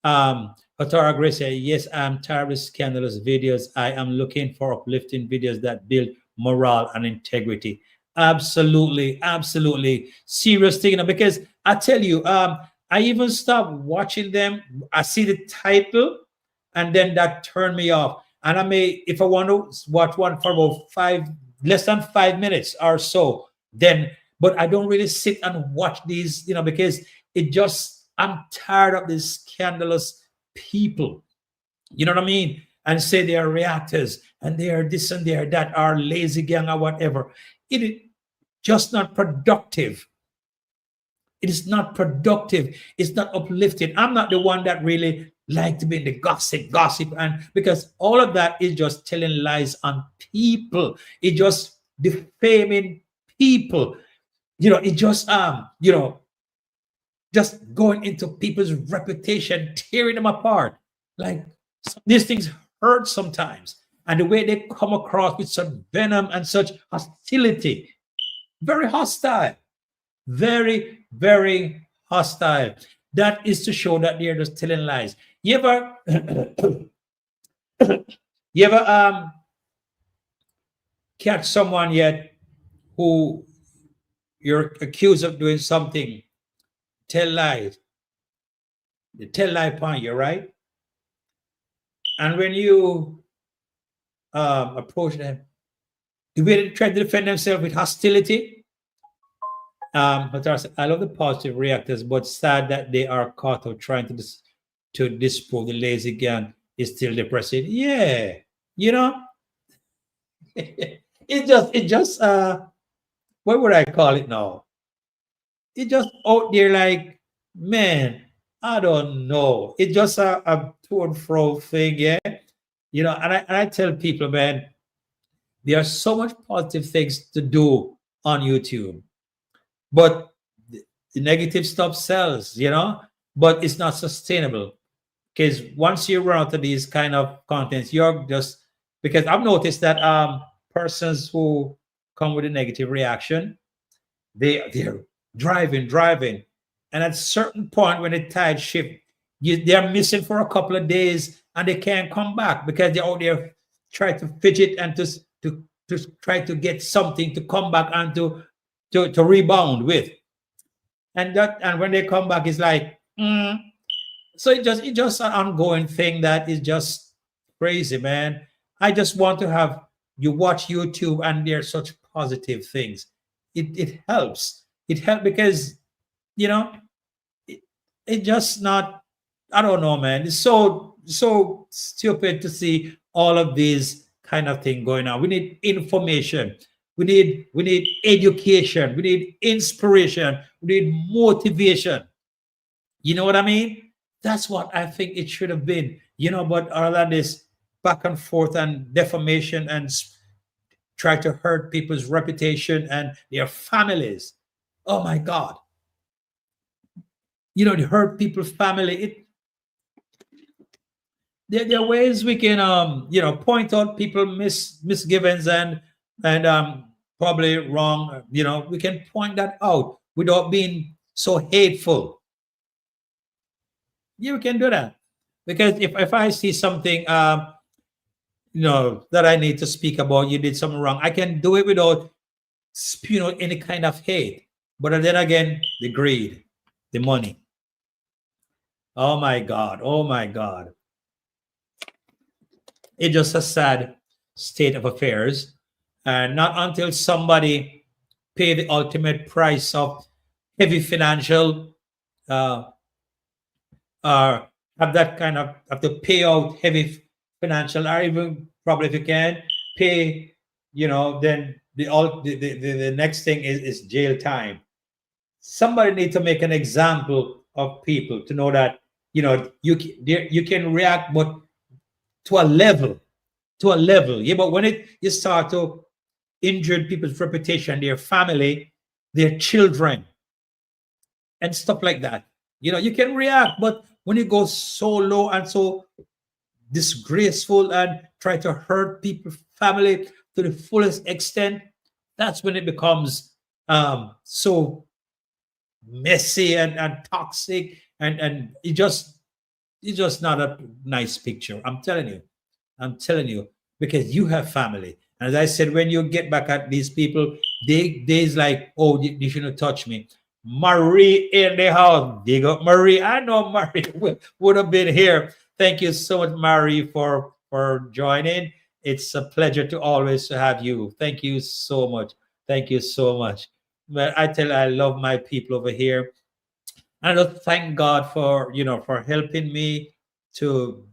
[SPEAKER 1] Hatara Grace said, yes, I'm tired of scandalous videos. I am looking for uplifting videos that build morale and integrity. Absolutely, absolutely. Serious thing, because I tell you, I even stopped watching them. I see the title and then that turned me off. And I may, if I want to watch one for about less than 5 minutes or so, then, but I don't really sit and watch these, because it just, I'm tired of these scandalous people. You know what I mean? And say they are reactors and they are this and they are that, are lazy gang or whatever. It is just not productive. It is not productive. It's not uplifting. I'm not the one that really like to be in the gossip, and because all of that is just telling lies on people. It just defaming people. It just just going into people's reputation, tearing them apart. Like these things hurt sometimes. And the way they come across with such venom and such hostility, very hostile, very, very hostile. That is to show that they're just telling lies. You ever, you ever catch someone yet who you're accused of doing something, tell lies, they tell lie upon you, right? And when you approach them, the way they try to defend themselves with hostility. But I love the positive reactors, but sad that they are caught of trying to disprove the lazy gang is still depressing. Yeah, you know, it just what would I call it now? It just out there like, man, I don't know. It's just a to and fro thing, yeah. And I tell people, man, there are so much positive things to do on YouTube, but the negative stuff sells, but it's not sustainable because once you run out of these kind of contents, you're just because I've noticed that persons who come with a negative reaction, they're driving, and at a certain point when the tide shift, they're missing for a couple of days and they can't come back because they're out there trying to fidget and to try to get something to come back and to rebound with, and when they come back, it's like, so it's just an ongoing thing that is just crazy, man. I just want to have you watch YouTube and there's such positive things. It helps. It helps because you know it, it just not. I don't know, man. It's so stupid to see all of these kind of thing going on. We need information. We need education. We need inspiration. We need motivation. You know what I mean? That's what I think it should have been. But all of this back and forth and defamation and try to hurt people's reputation and their families. Oh my God. To hurt people's family. There are ways we can point out people misgivings and probably wrong. We can point that out without being so hateful. You can do that because if I see something that I need to speak about, you did something wrong, I can do it without spewing out any kind of hate. But then again, the greed, the money. Oh my God, oh my God. It's just a sad state of affairs, and not until somebody pay the ultimate price of heavy financial uh, uh, have that kind of have to pay out heavy financial, or even probably if you can pay, then the next thing is jail time. Somebody need to make an example of people to know that you can react, but to a level, yeah. But when you start to injure people's reputation, their family, their children, and stuff like that, you can react. But when you go so low and so disgraceful and try to hurt people's family to the fullest extent, that's when it becomes so messy and toxic, and it's just not a nice picture. I'm telling you, because you have family. And as I said, when you get back at these people, they's like, oh, you shouldn't touch me. Marie in the house. Dig up Marie. I know Marie would have been here. Thank you so much, Marie, for joining. It's a pleasure to always have you. Thank you so much. Thank you so much. But I love my people over here. And I just thank God for helping me to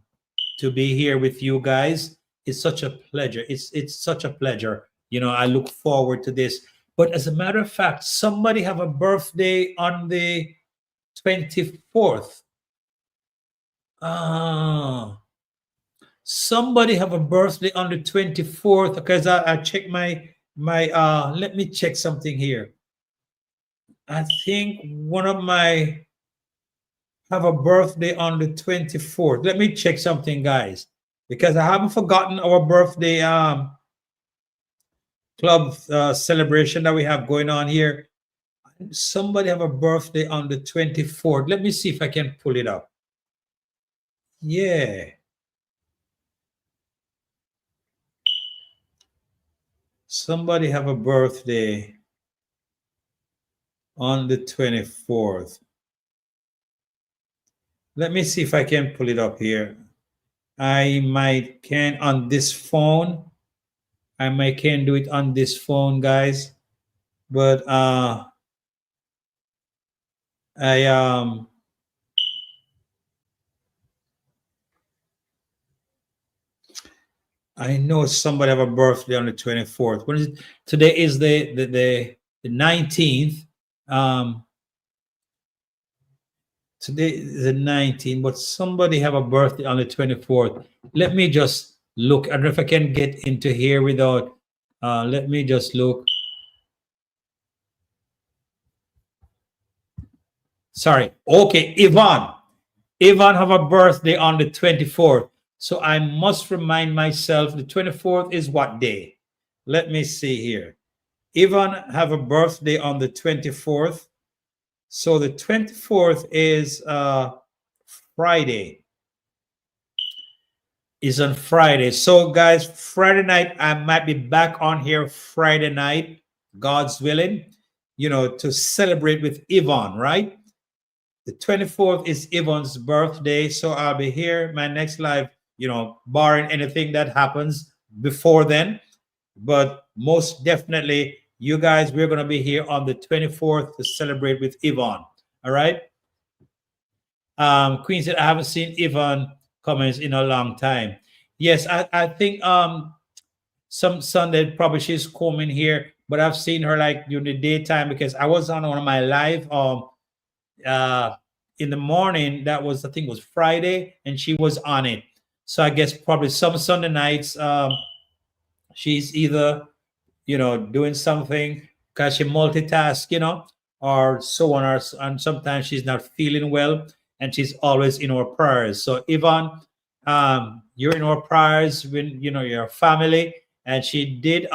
[SPEAKER 1] to be here with you guys. It's such a pleasure. It's such a pleasure. I look forward to this. But as a matter of fact, somebody have a birthday on the 24th. Ah, somebody have a birthday on the 24th, because I check my let me check something here. I think one of my have a birthday on the 24th. Let me check something, guys, because I haven't forgotten our birthday club celebration that we have going on here. Somebody have a birthday on the 24th. Let me see if I can pull it up. Yeah. Somebody have a birthday on the 24th. Let me see if I can pull it up here. I might can on this phone. I might can do it on this phone, guys. But I I know somebody have a birthday on the 24th. When is it? Today is the 19th. Um Today is the 19th, but somebody have a birthday on the 24th. Let me just look. I don't know if I can get into here without let me just look. Sorry. Okay, Yvonne. Yvonne have a birthday on the 24th. So I must remind myself the 24th is what day? Let me see here. Yvonne have a birthday on the 24th. So the 24th is Friday. Is on Friday. So guys, Friday night I might be back on here Friday night, God's willing, to celebrate with Yvonne, right? The 24th is Yvonne's birthday, so I'll be here my next live, barring anything that happens before then. But most definitely, you guys, we're going to be here on the 24th to celebrate with Yvonne. All right. Queen said, I haven't seen Yvonne comments in a long time. Yes, I think some Sunday probably she's coming here, but I've seen her like during the daytime, because I was on one of my live uh in the morning. That was, I think it was Friday, and she was on it. So I guess probably some Sunday nights she's either doing something, because she multitask, or so on, and sometimes she's not feeling well, and she's always in our prayers. So Yvonne, you're in our prayers when your family. And she did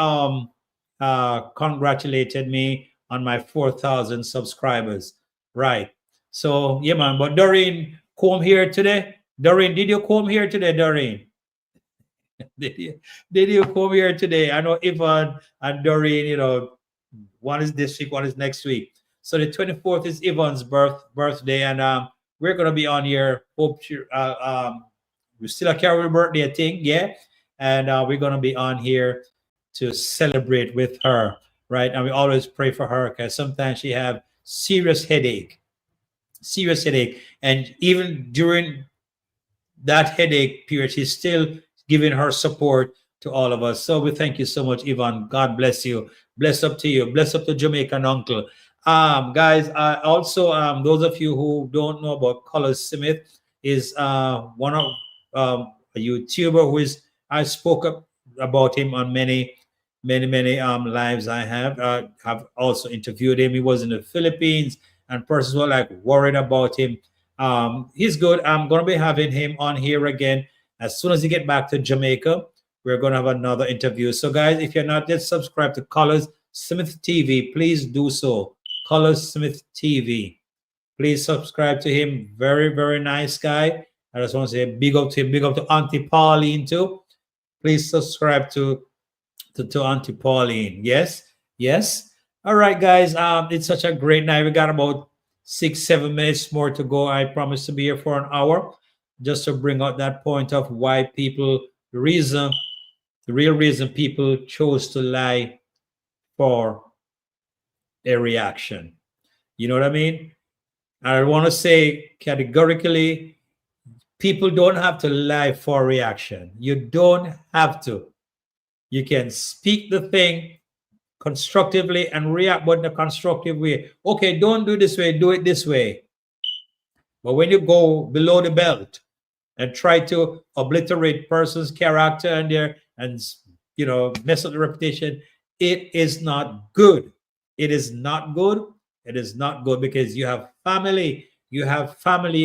[SPEAKER 1] congratulated me on my 4,000 subscribers. Right. So yeah, man. But Doreen come here today. Doreen, did you come here today, Doreen? Did you come here today? I know Yvonne and Doreen, one is this week, one is next week. So the 24th is Yvonne's birthday, and we're gonna be on here. Hope we still a Carol birthday thing, yeah. And we're gonna be on here to celebrate with her, right? And we always pray for her, because sometimes she have serious headache, serious headache, and even during that headache period, she's still giving her support to all of us. So we thank you so much, Yvonne. God bless you. Bless up to you. Bless up to Jamaican uncle. Guys, also those of you who don't know about Colors Smith is one of a YouTuber who is I spoke about him on many lives I have also interviewed him. He was in the Philippines, and persons were like worried about him. He's good. I'm gonna be having him on here again as soon as he get back to Jamaica. We're gonna have another interview. So, guys, if you're not yet subscribed to Colors Smith TV, please do so. Colors Smith TV. Please subscribe to him. Very nice guy. I just want to say big up to him. Big up to Auntie Pauline too. Please subscribe to Auntie Pauline. Yes, yes. All right, guys. It's such a great night. We got about 6-7 minutes more to go. I promise to be here for an hour, just to bring out that point of why people, the real reason people chose to lie for a reaction. You know what I mean? I want to say categorically, people don't have to lie for reaction. You don't have to. You can speak the thing constructively and react, but in a constructive way. Okay, don't do this way, do it this way. But when you go below the belt and try to obliterate person's character and their and mess up the reputation, it is not good. It is not good. It is not good because you have family, you have friends,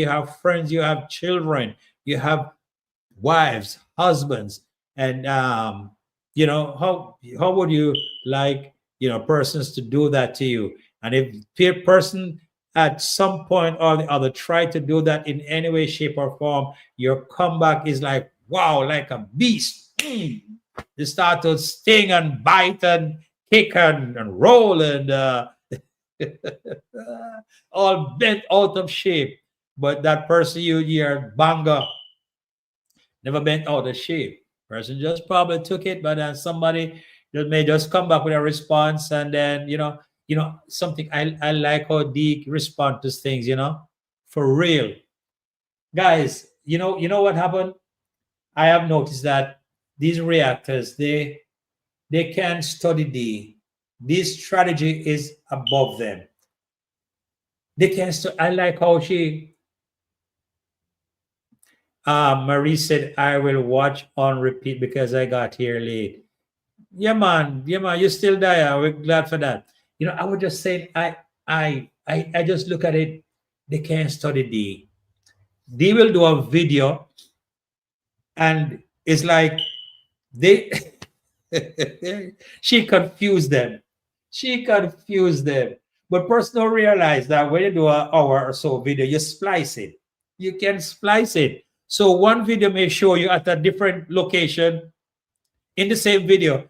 [SPEAKER 1] you have children, you have wives, husbands, and how would you like persons to do that to you? And if peer person at some point or the other try to do that in any way, shape, or form, your comeback is like wow, like a beast. You start to sting and bite and kick and roll and all bent out of shape. But that person you're banga never bent out of shape. Person just probably took it, but then somebody may just come back with a response, and then something. I like how they respond to things. For real, guys. You know what happened? I have noticed that these reactors they can study this strategy is above them. They can. I like how Marie said, I will watch on repeat because I got here late. Yeah, man. Yeah, man. You're still there. We're glad for that. I would just say, I just look at it. They can't study D. They will do a video, and it's like they. She confused them. She confused them. But person don't realize that when you do an hour or so video, you splice it. You can splice it. So one video may show you at a different location in the same video,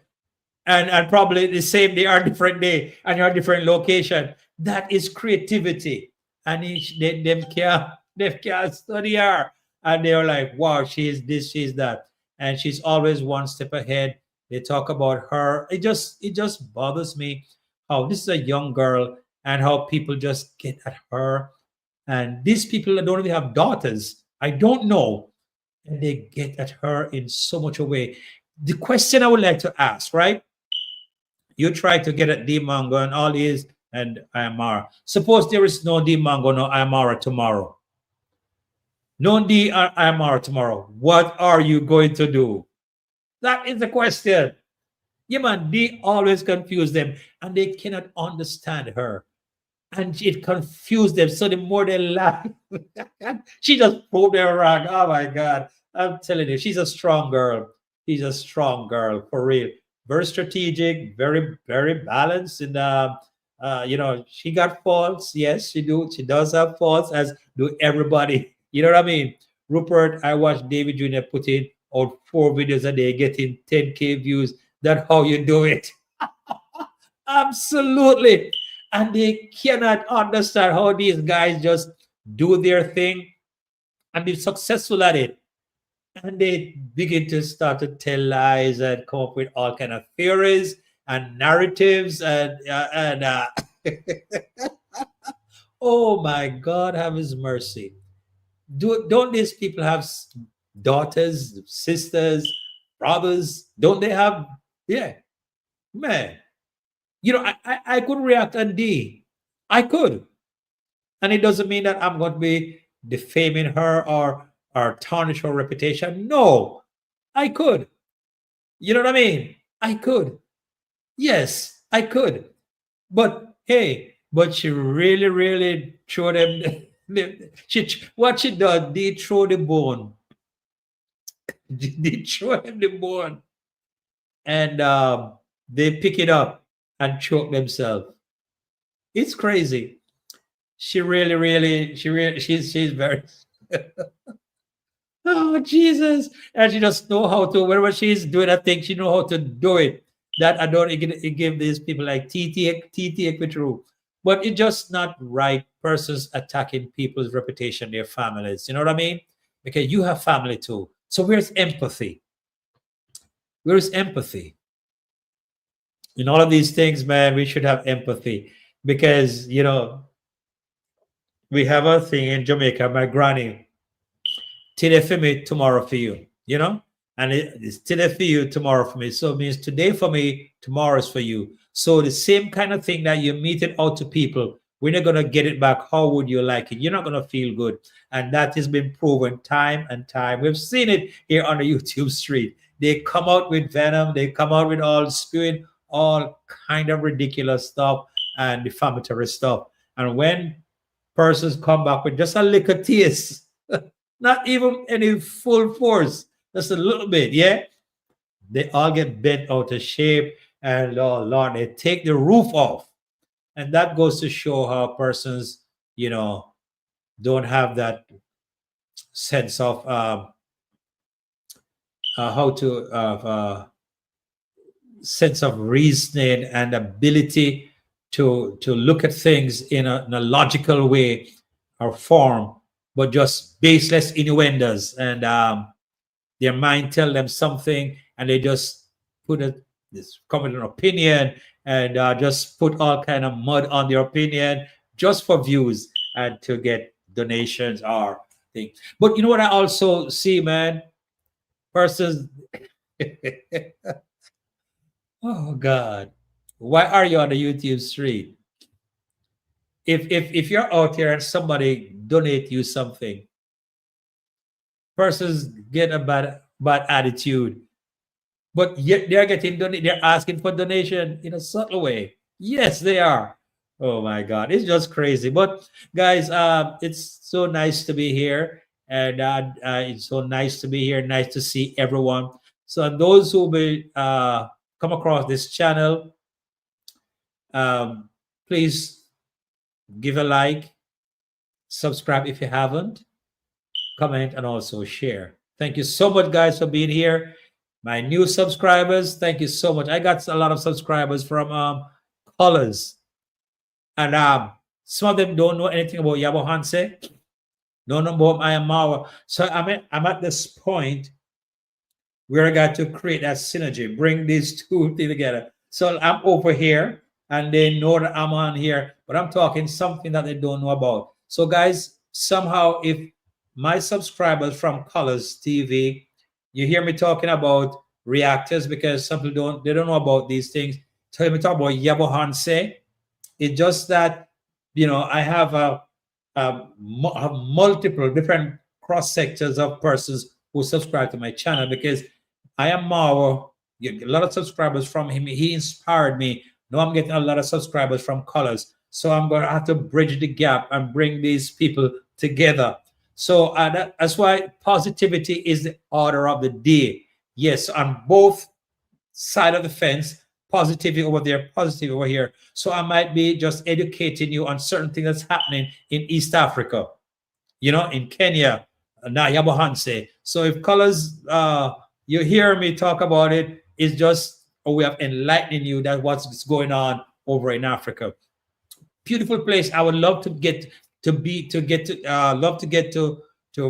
[SPEAKER 1] and probably the same day or different day and your different location. That is creativity. And them can't study her. And they're like, wow, she's this, she's that. And she's always one step ahead. They talk about her. It just bothers me how this is a young girl and how people just get at her. And these people that don't even have daughters, I don't know, and they get at her in so much a way. The question I would like to ask, right? You try to get at D Mango and all is and IMR. Suppose there is no D Mango, no IMR tomorrow. No D or IMR tomorrow. What are you going to do? That is the question. Yeah, man, they always confuse them and they cannot understand her. And it confused them. So the more they laugh, she just proved them wrong. Oh my God. I'm telling you, she's a strong girl. She's a strong girl for real. Very strategic, very balanced. And she got faults. Yes, she do. She does have faults, as do everybody. You know what I mean? Rupert, I watched David Jr. put in out 4 videos a day, getting 10K views. That's how you do it. Absolutely. And they cannot understand how these guys just do their thing and be successful at it. And they begin to start to tell lies and come up with all kind of theories and narratives and Oh my God, have his mercy. Don't these people have daughters, sisters, brothers? Don't they have? Yeah, man. I could react on D. I could. And it doesn't mean that I'm going to be defaming her or tarnish her reputation. No, I could. You know what I mean? I could. Yes, I could. But hey, but she really, really threw them. What she done? They throw the bone. They throw them the bone, and they pick it up and choke themselves. It's crazy. She's very. Oh Jesus! And she just know how to. Whenever she's doing a thing, she know how to do it. That I don't it give these people like TT with through. But it's just not right. Persons attacking people's reputation, their families. You know what I mean? Because you have family too. So where's empathy? Where's empathy? In all of these things, man, we should have empathy because we have a thing in Jamaica. My granny, today for me, tomorrow for you, and it's today for you, tomorrow for me. So it means today for me, tomorrow is for you. So the same kind of thing that you meet it out to people, we're not going to get it back. How would you like it? You're not going to feel good. And that has been proven time and time. We've seen it here on the YouTube street. They come out with venom. They come out with all spewing all kind of ridiculous stuff and defamatory stuff. And when persons come back with just a little taste, not even any full force, just a little bit, yeah, they all get bent out of shape, and oh Lord, they take the roof off. And that goes to show how persons, don't have that sense of how to sense of reasoning and ability to look at things in a logical way or form, but just baseless innuendos, and their mind tell them something, and they just put this come with an opinion, and just put all kind of mud on their opinion just for views and to get donations or things. But you know what I also see, man? Persons. Oh God, why are you on the YouTube street? If you're out here and somebody donate you something, persons get a bad attitude, but yet they're they're asking for donation in a subtle way. Yes, they are. Oh my God, it's just crazy. But guys, it's so nice to be here, and it's so nice to be here. Nice to see everyone. So those who will come across this channel, um, please give a like, subscribe if you haven't, comment, and also share. Thank you so much, guys, for being here. My new subscribers, thank you so much. I got a lot of subscribers from Colors, and some of them don't know anything about Yabo Hanse, don't know about Myanmar. So I'm at this point where I got to create that synergy, bring these two things together. So I'm over here, and they know that I'm on here, but I'm talking something that they don't know about. So, guys, somehow, if my subscribers from Colors TV, you hear me talking about reactors, because some people don't know about these things. So let me talk about Yabo Hanse. It's just that I have multiple different cross sectors of persons who subscribe to my channel, because I am Mauro. Get a lot of subscribers from him. He inspired me. Now I'm getting a lot of subscribers from Colors. So I'm going to have to bridge the gap and bring these people together. So that's why positivity is the order of the day. Yes, on both side of the fence, positivity over there, positivity over here. So I might be just educating you on certain things that's happening in East Africa, in Kenya, Yabo Hanse. So if Colors, you hear me talk about it, it's just a way of enlightening you that what's going on over in Africa. Beautiful place. I would love to get to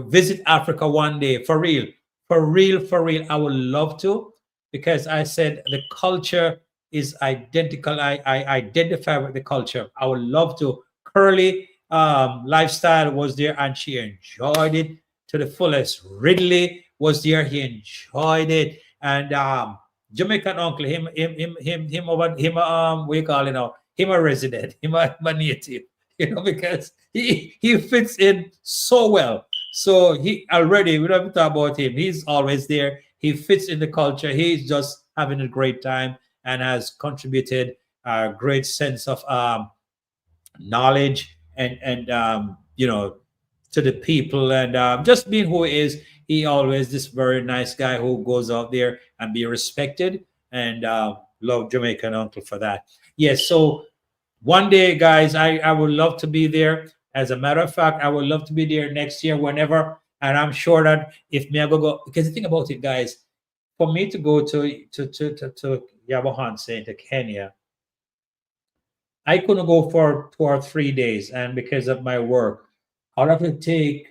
[SPEAKER 1] visit Africa one day, for real, for real, for real. I would love to, because I said the culture is identical. I identify with the culture. I would love to. Curly, lifestyle was there, and she enjoyed it to the fullest. Ridley was there, he enjoyed it, and Jamaican uncle, him over him, what you call it now, him a resident, him a native, because he fits in so well. So he already, we don't talk about him. He's always there. He fits in the culture. He's just having a great time and has contributed a great sense of knowledge and to the people, and just being who he is. He always this very nice guy who goes out there and be respected, and love Jamaican uncle for that. Yes, so one day, guys, I would love to be there. As a matter of fact, I would love to be there next year, whenever. And I'm sure that if me I go, because the thing about it, guys, for me to go to Yabohanse, to Kenya, I couldn't go for 2 or 3 days, and because of my work, I'll have to take.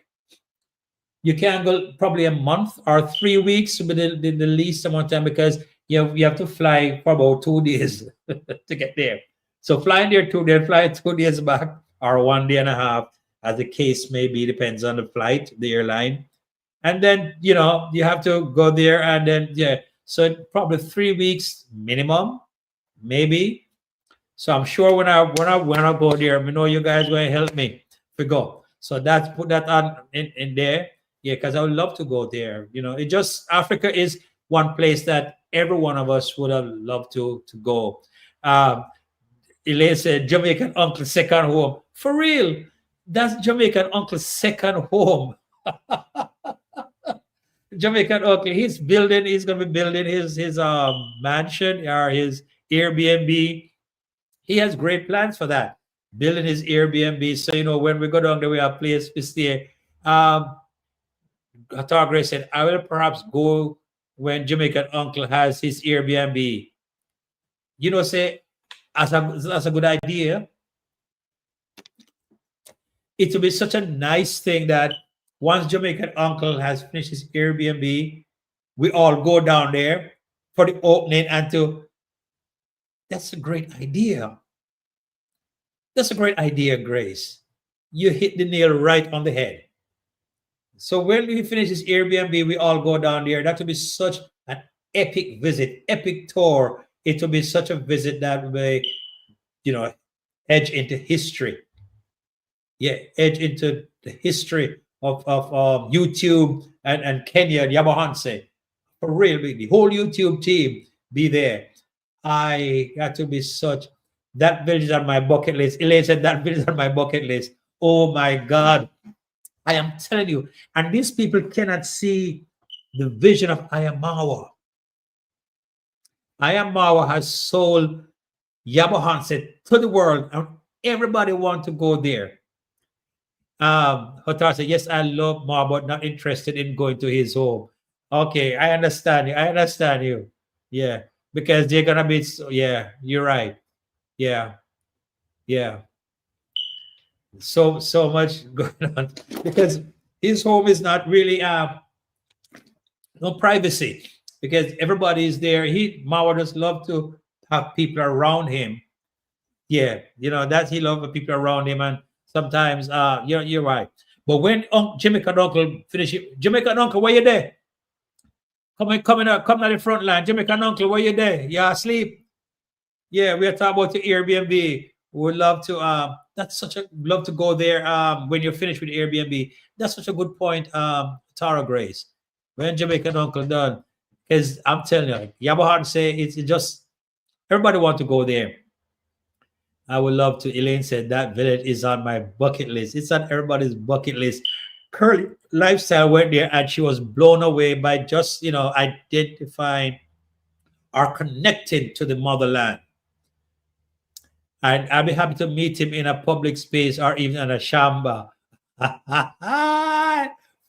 [SPEAKER 1] You can go probably a month or 3 weeks, but the least amount of time, because you have to fly for about 2 days to get there. So flying there 2 days, fly 2 days back, or 1 day and a half, as the case may be, depends on the flight, the airline, and then you have to go there, and then so probably 3 weeks minimum, maybe. So I'm sure when I go there, I know you guys going to help me to go. So that's put that on in there. Yeah, because I would love to go there. It just Africa is one place that every one of us would have loved to go. Elaine said Jamaican uncle second home. For real. That's Jamaican uncle's second home. Jamaican uncle, he's gonna be building his mansion or his Airbnb. He has great plans for that. Building his Airbnb. So when we go down there, we have place to stay. Hatar Grace said, I will perhaps go when Jamaican uncle has his Airbnb. Say, that's a good idea. It will be such a nice thing that once Jamaican uncle has finished his Airbnb, we all go down there for the opening that's a great idea. That's a great idea, Grace. You hit the nail right on the head. So when we finish this Airbnb, we all go down there. That will be such an epic visit, epic tour. It will be such a visit that will, edge into history. Yeah, edge into the history of YouTube and Kenya and Yabohanse. For real, the whole YouTube team be there. I got to be such. That village is on my bucket list. Elaine said that village is on my bucket list. Oh my God. I am telling you. And these people cannot see the vision of Ayamawa. Ayamawa has sold Yabohanse to the world, and everybody wants to go there. Hotar said, yes, I love Ma, but not interested in going to his home. Okay, I understand you. I understand you. Yeah, because they're gonna be. Yeah, you're right. Yeah, yeah. So much going on because his home is not really no privacy, because everybody is there. Mawa just love to have people around him. Yeah, that he love the people around him, and sometimes you're right. But when Jamaican uncle finish it, Jamaican uncle, where you there? Come on the front line. Jamaican uncle, where you there? You asleep? Yeah, we are talking about the Airbnb. We would love to that's such a love to go there when you're finished with Airbnb. That's such a good point, Tara Grace. When Jamaican uncle done, because I'm telling you, Yabohan say it's just everybody want to go there. I would love to. Elaine said that village is on my bucket list. It's on everybody's bucket list. Curly Lifestyle went there and she was blown away by just identifying or connecting to the motherland. And I'd be happy to meet him in a public space or even in a shamba.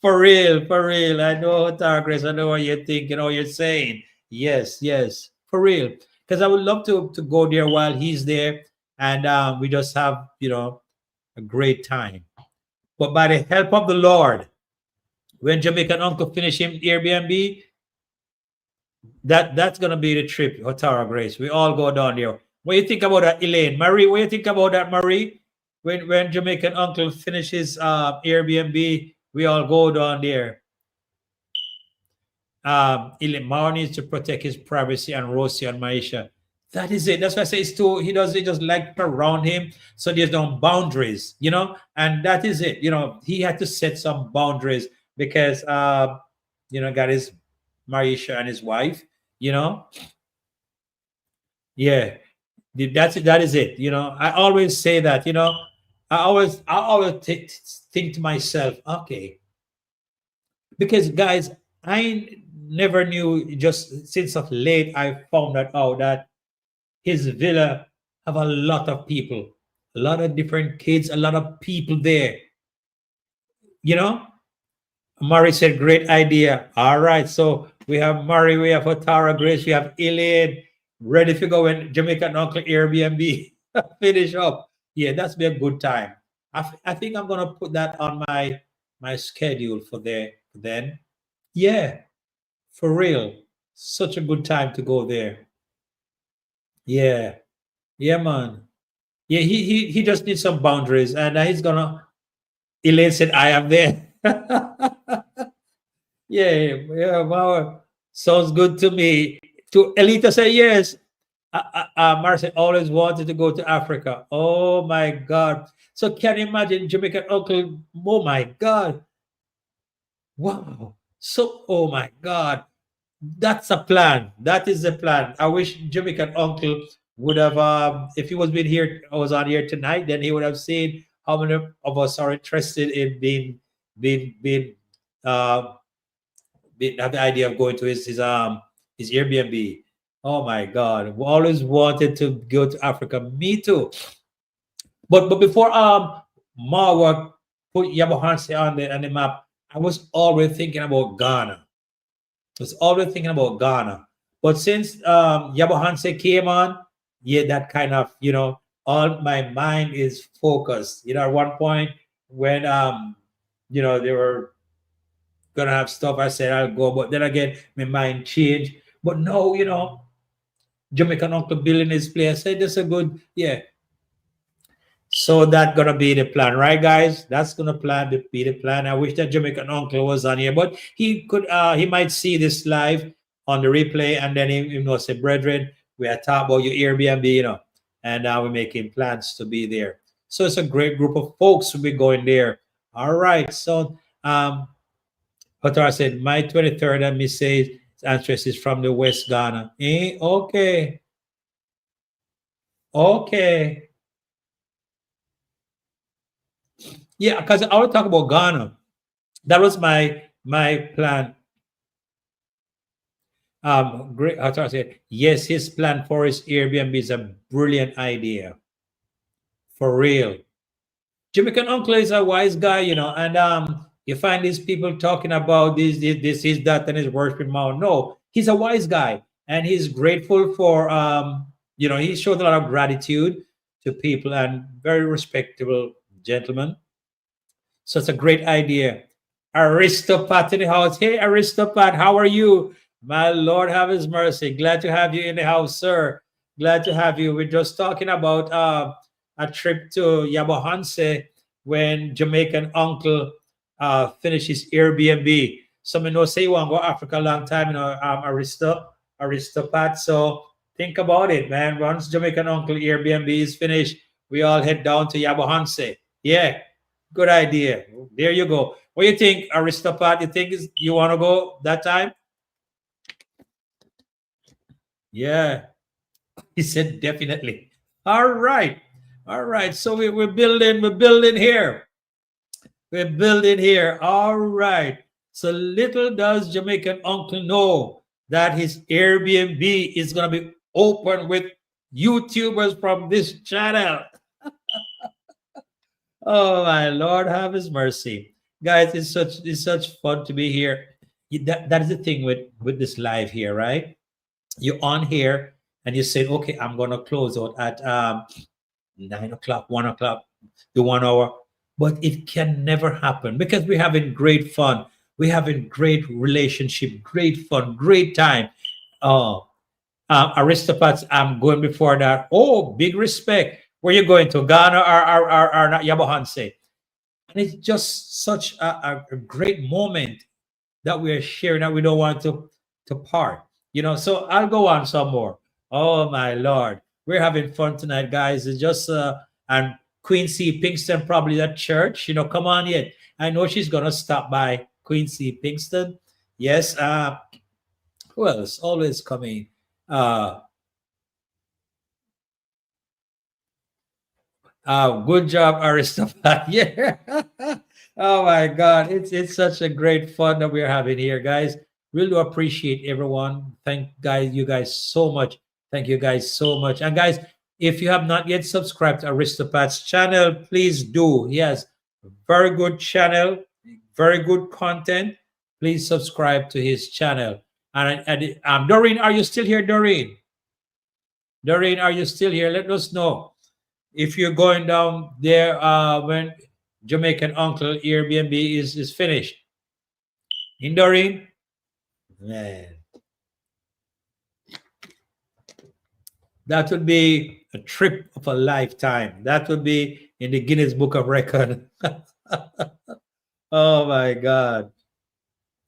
[SPEAKER 1] For real, for real. I know, Targris, I know what you're thinking, what you're saying. Yes, for real. Because I would love to go there while he's there, and we just have, a great time. But by the help of the Lord, when Jamaican uncle finish him Airbnb, that's gonna be the trip, Otara Grace. We all go down there. What do you think about that, Elaine? Marie, what do you think about that, Marie? when Jamaican uncle finishes Airbnb, we all go down there. Mao needs to protect his privacy and Rosie and Maisha. That is it. That's why I say it's too. He doesn't just like around him, so there's no boundaries, and that is it. He had to set some boundaries because got his Maisha and his wife. Yeah, that's it. That is it. I always say that. I always think to myself, okay, because guys, I never knew. Just since of late, I found that out that his villa have a lot of people, a lot of different kids, a lot of people there. You know, Murray said, great idea. All right, so we have Murray, we have Otara Grace, we have Elaine, ready to go when Jamaican Uncle Airbnb finish up. Yeah, that's be a good time. I think I'm gonna put that on my schedule for then. Yeah, for real. Such a good time to go there. Yeah, yeah, man. Yeah, he just needs some boundaries, and he's gonna. Elaine said, "I am there." Yeah, yeah, wow, sounds good to me. To Elita say yes. Marcia always wanted to go to Africa. Oh my God! So can you imagine Jamaican uncle? Oh my God! Wow! So oh my God! That's a plan. That is the plan. I wish Jamaican uncle would have, if he was been here, I was on here tonight, then he would have seen how many of us are interested in being, uh, have the idea of going to his Airbnb. Oh my God, we always wanted to go to Africa. Me too. But before Marwa put Yabohanse on the map, I was always thinking about Ghana. Was always thinking about Ghana. But since Yabo Hanse came on, yeah, that kind of, all my mind is focused. At one point when they were gonna have stuff, I said I'll go, but then again, my mind changed. But no, Jamaican Uncle Bill in his place. I said that's a good, yeah. So that gonna be the plan, right, guys? That's gonna be the plan. I wish that Jamaican uncle was on here, but he might see this live on the replay, and then he say, brethren, we are talking about your Airbnb, and now we're making plans to be there. So it's a great group of folks who be going there. All right. So Hotar said, my 23rd, and me say address is from the West Ghana. Okay. Okay. Yeah, because I want to talk about Ghana. That was my plan. Great. I said, yes, his plan for his Airbnb is a brilliant idea. For real. Jamaican uncle is a wise guy, and you find these people talking about this, is that, and his worshiping mouth. No, he's a wise guy, and he's grateful for he showed a lot of gratitude to people, and very respectable gentleman. So it's a great idea. Aristopat in the house. Hey, Aristopat, how are you? My Lord, have his mercy. Glad to have you in the house, sir. Glad to have you. We're just talking about a trip to Yabohanse when Jamaican uncle finishes Airbnb. Some know say you want to go Africa a long time, Aristopat. So think about it, man. Once Jamaican uncle Airbnb is finished, we all head down to Yabohanse. Yeah. Good idea. There you go. What do you think, Aristopat? You think you want to go that time? Yeah. He said definitely. All right. All right. So we're building here. We're building here. All right. So little does Jamaican uncle know that his Airbnb is going to be open with YouTubers from this channel. Oh my Lord, have His mercy, guys! It's such fun to be here. That is the thing with this live here, right? You're on here and you say, okay, I'm gonna close out at 9 o'clock, 1 o'clock, the 1 hour, but it can never happen because we're having great fun. We're having great relationship, great fun, great time. Oh, Aristopats, I'm going before that. Oh, big respect. Where you going to? Ghana or not Yabohanse? And it's just such a great moment that we are sharing that we don't want to part. So I'll go on some more. Oh my Lord. We're having fun tonight, guys. It's just and Queen C. Pinkston probably at church. Come on yet. I know she's gonna stop by Queen C. Pinkston. Yes, who else? Always coming. Good job, Aristophanes. Yeah. Oh my God, it's such a great fun that we're having here, guys. Really appreciate everyone. Thank you guys so much. Thank you guys so much. And guys, if you have not yet subscribed to Aristopat's channel, please do. Yes, very good channel, very good content. Please subscribe to his channel. And Doreen, are you still here, Doreen? Doreen, are you still here? Let us know if you're going down there when Jamaican Uncle Airbnb is finished. In Doreen? Man. That would be a trip of a lifetime. That would be in the Guinness Book of Record. Oh my God.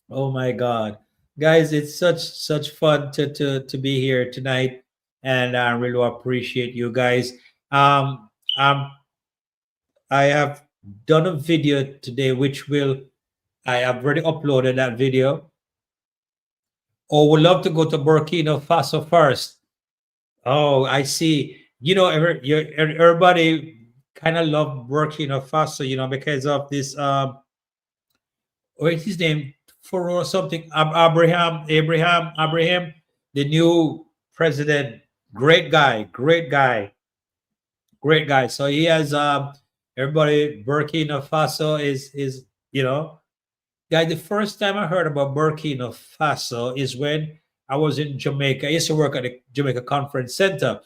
[SPEAKER 1] Oh my God. Guys, it's such fun to be here tonight. And I really appreciate you guys. I have done a video today, I have already uploaded that video. Oh, would love to go to Burkina Faso first. Oh, I see. Everybody kind of love Burkina Faso, because of this. What is his name? For something, Abraham, the new president. Great guy, great guy, great guy. So he has everybody. Burkina Faso is guy. The first time I heard about Burkina Faso is when I was in Jamaica. I used to work at the Jamaica Conference Center,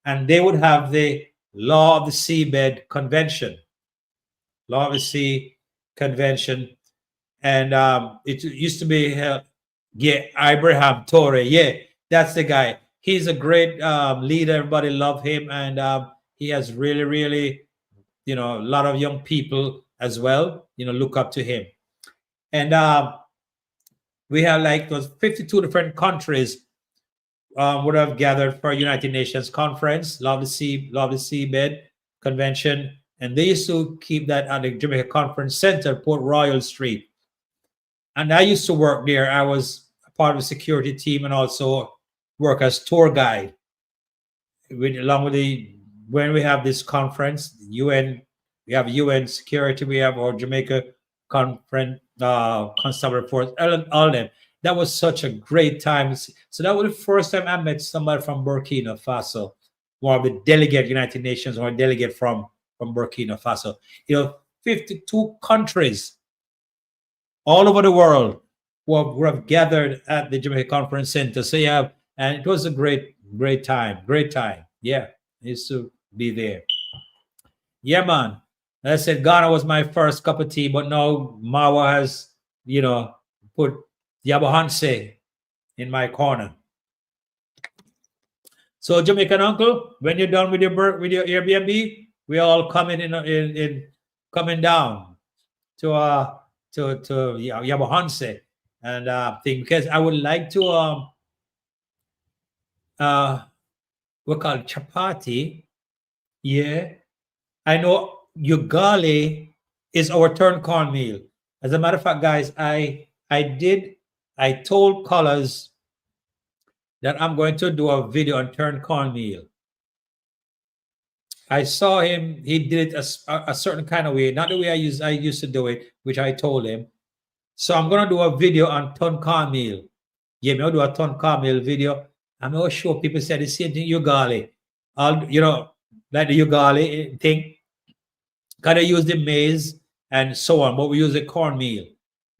[SPEAKER 1] and they would have the Law of the Seabed Convention. Law of the Sea Convention. And it used to be Abraham Torre. Yeah, that's the guy. He's a great leader. Everybody love him, and he has really, a lot of young people as well. Look up to him. And we have like those 52 different countries would have gathered for United Nations conference, Love the Seabed Convention, and they used to keep that at the Jamaica Conference Center, Port Royal Street. And I used to work there. I was a part of the security team and also work as tour guide. Along with when we have this conference, UN, we have UN security, we have our Jamaica Conference Constabulary Force, all of them. That was such a great time. So that was the first time I met somebody from Burkina Faso, one of the delegate United Nations or a delegate from Burkina Faso. 52 countries all over the world who have gathered at the Jamaica Conference Center. So and it was a great time. Yeah, I used to be there. Yeah, man. Like I said, Ghana was my first cup of tea, but now Mawa has, put Yabohanse in my corner. So Jamaican Uncle, when you're done with your Airbnb, we all coming in coming down to Yabohanse and thing, because I would like to we call it chapati. Yeah, I know ugali is our turn cornmeal. As a matter of fact, guys, I told Colors that I'm going to do a video on turn cornmeal. I saw him, he did it a certain kind of way, not the way I used to do it, which I told him. So I'm gonna do a video on ton cornmeal. Yeah, I'll do a ton cornmeal video. I'm gonna show people say the same thing ugali. Like the ugali thing. Gotta use the maize and so on, but we use the cornmeal.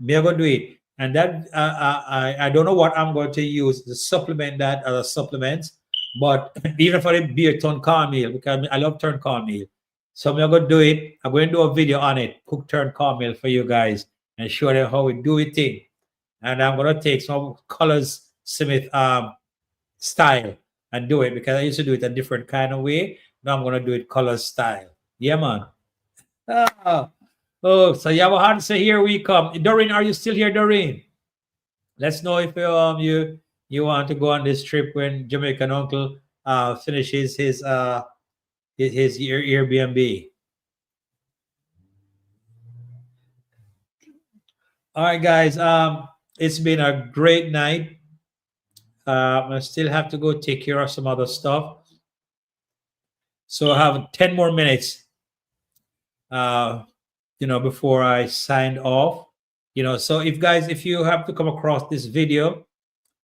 [SPEAKER 1] We're gonna do it. And that I don't know what I'm going to use to supplement that as a supplement, but even for the beer turn cornmeal, because I love turn cornmeal. So I'm gonna do it. I'm going to do a video on it, cook turn cornmeal for you guys and show them how we do it thing. And I'm gonna take some Colors Smith style and do it, because I used to do it a different kind of way. Now I'm gonna do it color style. Yeah, man. Ah. Oh, so Yamaha say here we come. Doreen, are you still here, Doreen? Let's know if you want to go on this trip when Jamaican uncle finishes his Airbnb. All right, guys. It's been a great night. I still have to go take care of some other stuff. So I have 10 more minutes, uh, before I sign off. So if guys, if you have to come across this video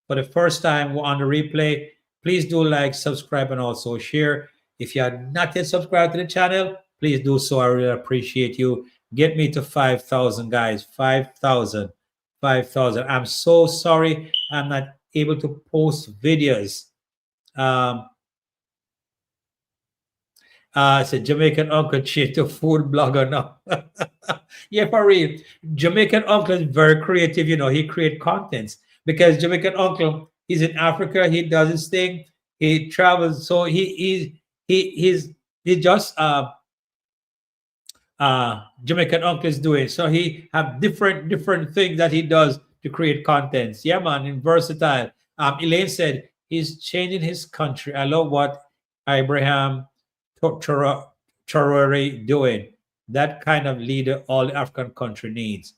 [SPEAKER 1] for the first time on the replay, please do like, subscribe, and also share. If you are not yet subscribed to the channel, please do so. I really appreciate you. Get me to 5,000, guys. 5,000. 5,000. I'm so sorry I'm not able to post videos. It's a Jamaican uncle changed to food blogger now. Yeah, for real. Jamaican uncle is very creative. He create contents because Jamaican uncle, he's in Africa. He does his thing. He travels. So he just Jamaican uncle is doing. So he have different things that he does to create contents. Yeah, man, and versatile. Elaine said he's changing his country. I love what Abraham Traore doing. That kind of leader all the African country needs.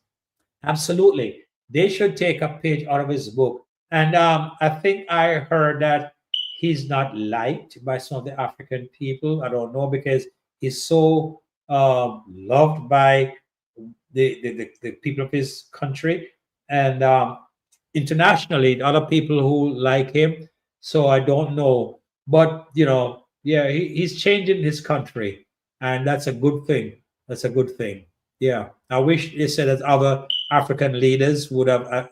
[SPEAKER 1] Absolutely. They should take a page out of his book. And I think I heard that he's not liked by some of the African people. I don't know because he's so loved by the people of his country and internationally, other people who like him. So I don't know. But, yeah, he's changing his country. And that's a good thing. That's a good thing. Yeah. I wish they said that other African leaders would have,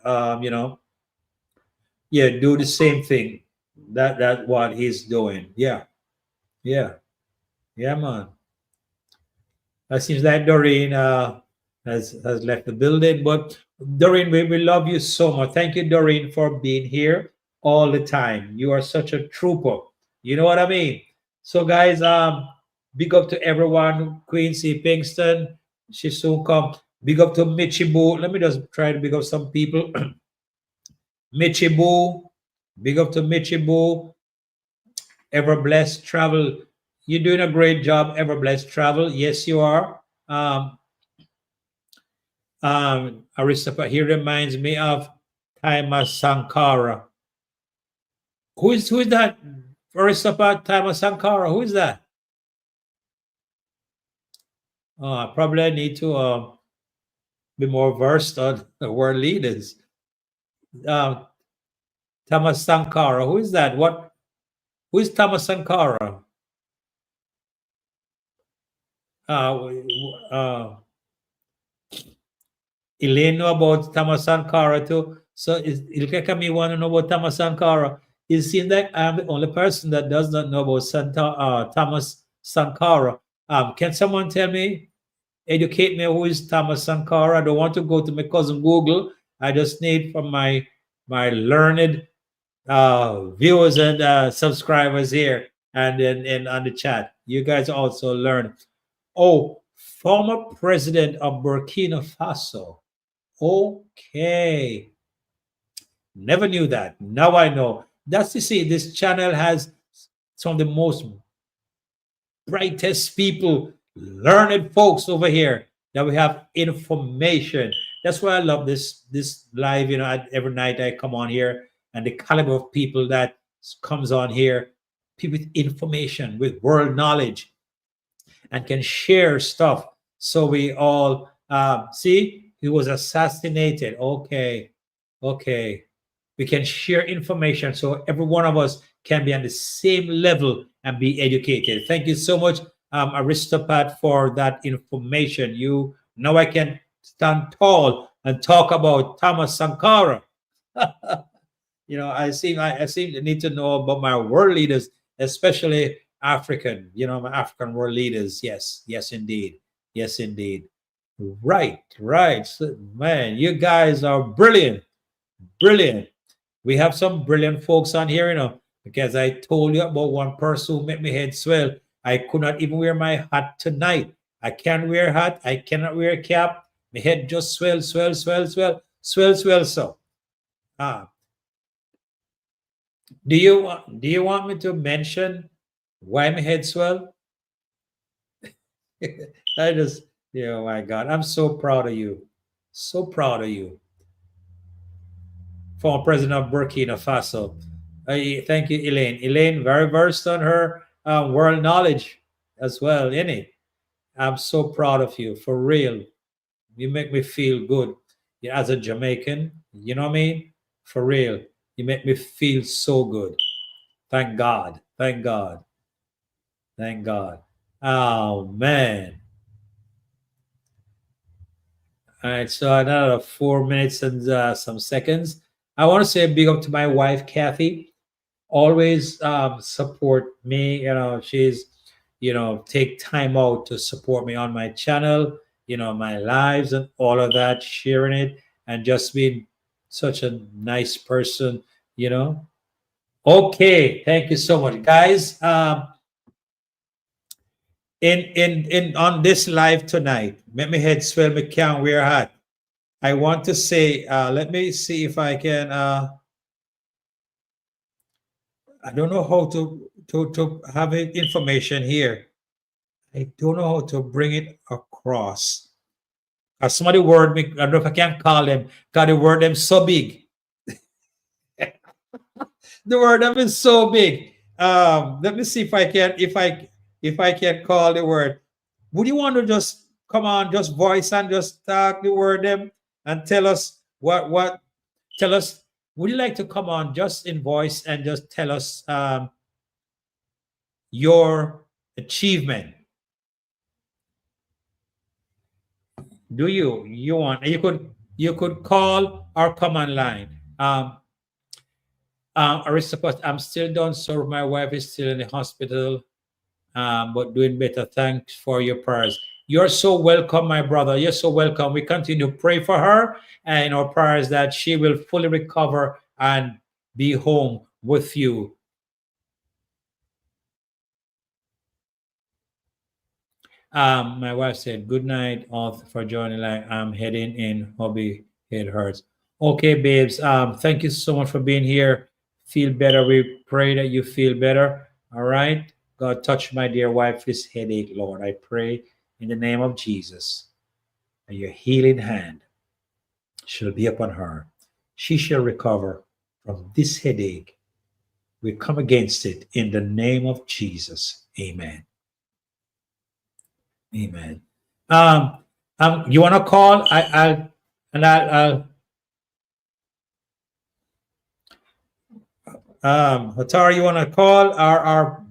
[SPEAKER 1] yeah, do the same thing. That what he's doing. Yeah. Yeah. Yeah, man. It seems like Doreen has left the building. But Doreen, we love you so much. Thank you, Doreen, for being here all the time. You are such a trooper. You know what I mean? So, guys, big up to everyone. Quincy Pinkston, she soon come. Big up to Michibu. Let me just try to big up some people. Michibu. Big up to Michibu. Ever blessed travel. You're doing a great job, Ever blessed travel. Yes, you are. Aristophanes, he reminds me of Taima Sankara. Who is that? Aristophanes, Taima Sankara. Who is that? Probably I need to be more versed on the world leaders. Thomas Sankara. Who is that? Who is Thomas Sankara? Elaine know about Thomas Sankara too. So it'll like me want to know about Thomas Sankara. It seems like I'm the only person that does not know about Thomas Sankara. Can someone tell me, educate me who is Thomas Sankara? I don't want to go to my cousin Google. I just need from my learned viewers and subscribers here and on the chat. You guys also learn. Oh, former president of Burkina Faso. Okay. Never knew that. Now I know. That's to see, this channel has some of the most brightest people, learned folks over here that we have information. That's why I love this live. Every night I come on here and the caliber of people that comes on here, people with information, with world knowledge, and can share stuff. So we all see he was assassinated. Okay. We can share information so every one of us can be on the same level and be educated. Thank you so much, Aristopat, for that information. Now I can stand tall and talk about Thomas Sankara. I seem to need to know about my world leaders, especially African. My African world leaders. Yes, indeed. Yes, indeed. Right. So, man, you guys are brilliant. We have some brilliant folks on here, because I told you about one person who made me head swell. I could not even wear my hat tonight. I can't wear a hat. I cannot wear a cap. My head just swell. So, ah, do you want me to mention why my head swell? I just, yeah, oh my God, I'm so proud of you, so proud of you, former president of Burkina Faso. Thank you, Elaine. Elaine, very versed on her world knowledge as well, innit? I'm so proud of you, for real. You make me feel good. Yeah, as a Jamaican, you know what I mean? For real. You make me feel so good. Thank God. Thank God. Thank God. Oh, man. All right. So another 4 minutes and some seconds. I want to say a big up to my wife, Kathy. Always support me. She's, take time out to support me on my channel, my lives and all of that, sharing it and just being such a nice person, you know. Okay, thank you so much, guys. In on this live tonight, make me head swell, me can't wear a hat. I want to say, let me see if I can. I don't know how to have it information here. I don't know how to bring it across. Somebody word me, I don't know if I can call them, because the word them so big. The word them is so big. Let me see if I can call the word. Would you want to just come on, just voice and just talk the word them and tell us what tell us, would you like to come on just in voice and just tell us your achievement? Do you want, you could call or come online. Aristocrat, I'm still down, so my wife is still in the hospital, but doing better. Thanks for your prayers. You're so welcome, my brother. You're so welcome. We continue to pray for her and in our prayers that she will fully recover and be home with you. My wife said, "Good night, all for joining. Like I'm heading in. Hobby head hurts." Okay, babes. Thank you so much for being here. Feel better. We pray that you feel better. All right. God, touch my dear wife this headache, Lord. I pray in the name of Jesus that your healing hand shall be upon her. She shall recover from this headache. We come against it in the name of Jesus. Amen. Amen. Um, you want to call? Hatari, you want to call our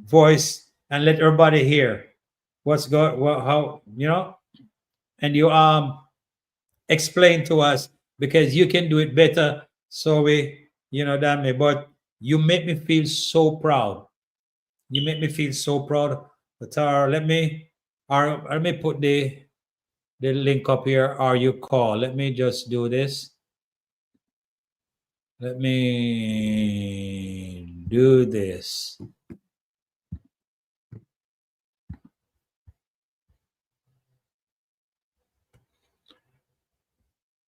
[SPEAKER 1] voice and let everybody hear what's going, how, and you explain to us, because you can do it better. So than me, but you make me feel so proud. You make me feel so proud. Hatari, let me put the link up here, or you call. Let me just do this. Let me do this.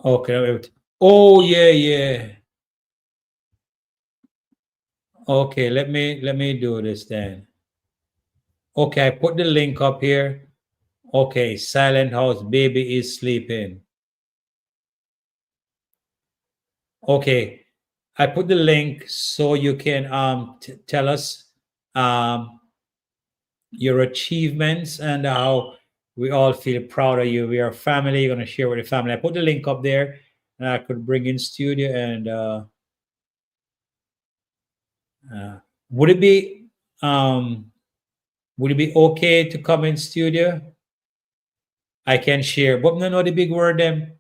[SPEAKER 1] Okay. Oh yeah, yeah. Okay, let me do this then. Okay, I put the link up here. Okay, silent house, baby is sleeping. Okay, I put the link so you can tell us um your achievements and how we all feel proud of you. We are family. You're gonna share with the family. I put the link up there, and I could bring in studio. And uh, would it be um, would it be okay to come in studio? I can share, but no, no, the big word them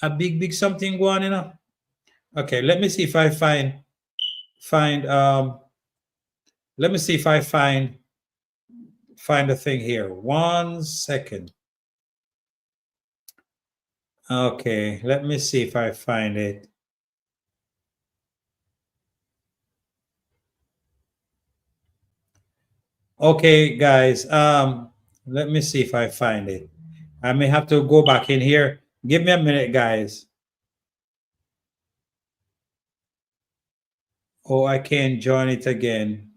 [SPEAKER 1] a big something going. Okay, let me see if I find let me see if I find a thing here. 1 second. Okay, let me see if I find it. Okay, guys. Let me see if I find it. I may have to go back in here. Give me a minute, guys. Oh, I can't join it again.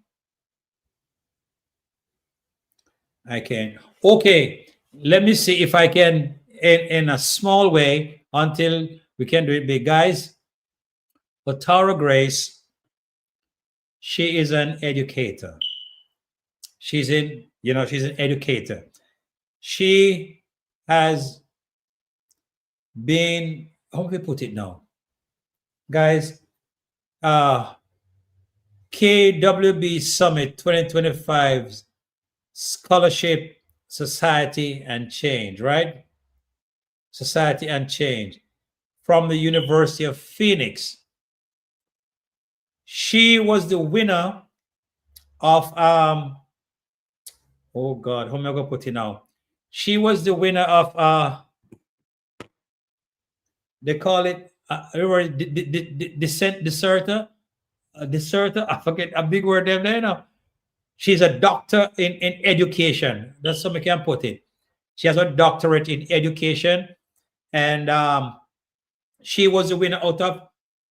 [SPEAKER 1] I can. Okay, let me see if I can, in a small way, until we can do it big. Guys, for Tara Grace, she is an educator. She's an educator. She has been, how do we put it now? Guys, uh, KWB Summit 2025 Scholarship, Society and Change, right? Society and Change from the University of Phoenix. She was the winner of oh God, how am I gonna put it now? She was the winner of they call it deserter. I forget a big word there, you know. She's a doctor in education. That's how I can put it. She has a doctorate in education, and she was the winner out of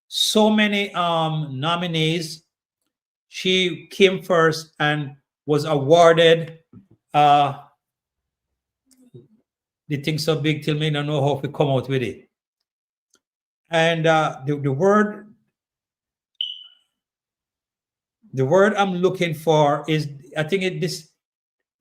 [SPEAKER 1] so many nominees. She came first and was awarded the thing so big till me don't know how to come out with it. And the word I'm looking for is, I think it this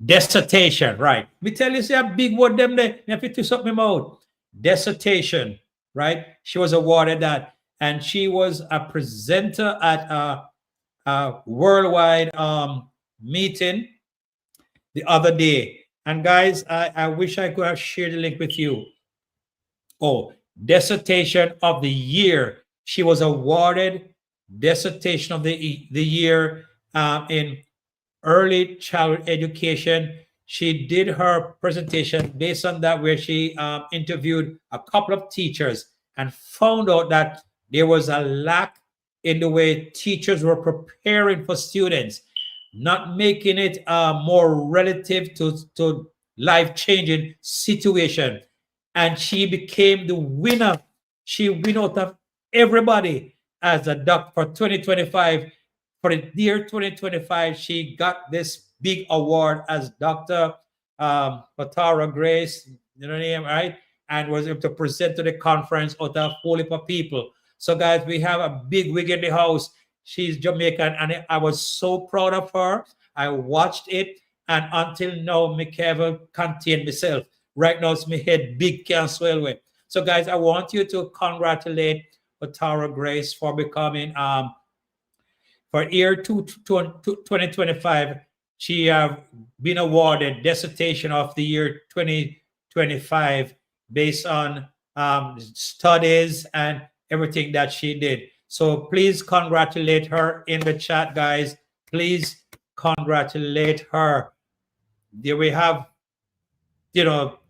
[SPEAKER 1] dissertation, right? Me tell you, say a big word them there. Me have to twist up my mouth. Dissertation, right? She was awarded that, and she was a presenter at a worldwide meeting the other day. And guys, I wish I could have shared the link with you. Oh, dissertation of the year. She was awarded dissertation of the year in early childhood education. She did her presentation based on that, where she interviewed a couple of teachers and found out that there was a lack in the way teachers were preparing for students, not making it more relative to life changing situation. And she became the winner. She won out of everybody as a doc for 2025. For the year 2025, she got this big award as Dr. Patara Grace, you know her name, right? And was able to present to the conference out of whole heap of people. So, guys, we have a big wig in the house. She's Jamaican, and I was so proud of her. I watched it, and until now, me can't even contain myself. Right now, it's my head big can swell with. So, guys, I want you to congratulate Tara Grace for becoming for year 2025. She have been awarded dissertation of the year 2025 based on studies and everything that she did. So please congratulate her in the chat, guys. Please congratulate her. There we have, you know,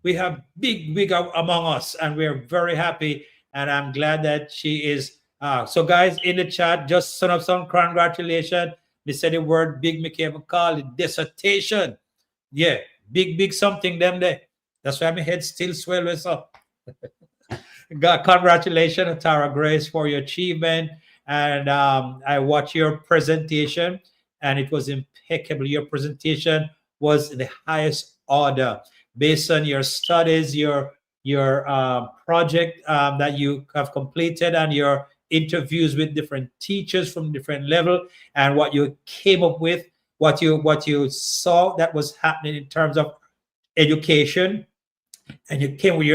[SPEAKER 1] we have big among us, and we're very happy. And I'm glad that she is. So, guys, in the chat, just send up some congratulations. They said the word big, me can't call it dissertation. Yeah, big something them there. That's why my head still swells up. God, congratulations, Tara Grace, for your achievement. And I watched your presentation, and it was impeccable. Your presentation was the highest order based on your studies, your project that you have completed, and your interviews with different teachers from different level, and what you came up with, what you saw that was happening in terms of education, and you came with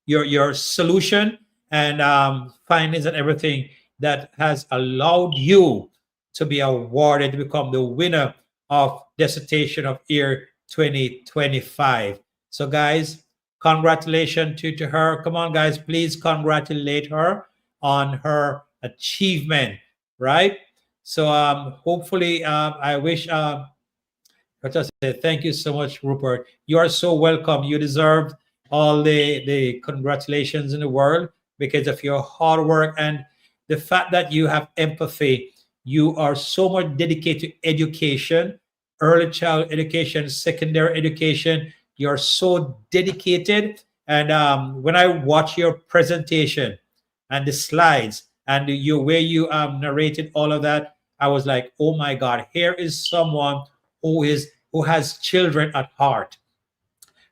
[SPEAKER 1] your solution and findings and everything that has allowed you to be awarded to become the winner of dissertation of year 2025. So, guys, congratulations to her. Come on, guys, please congratulate her on her achievement, right? So hopefully I wish I just say thank you so much, Rupert. You are so welcome. You deserve all the congratulations in the world because of your hard work and the fact that you have empathy. You are so much dedicated to education, early child education, secondary education. You're so dedicated. And when I watch your presentation and the slides and you where you narrated all of that, I was like, oh my God, here is someone who has children at heart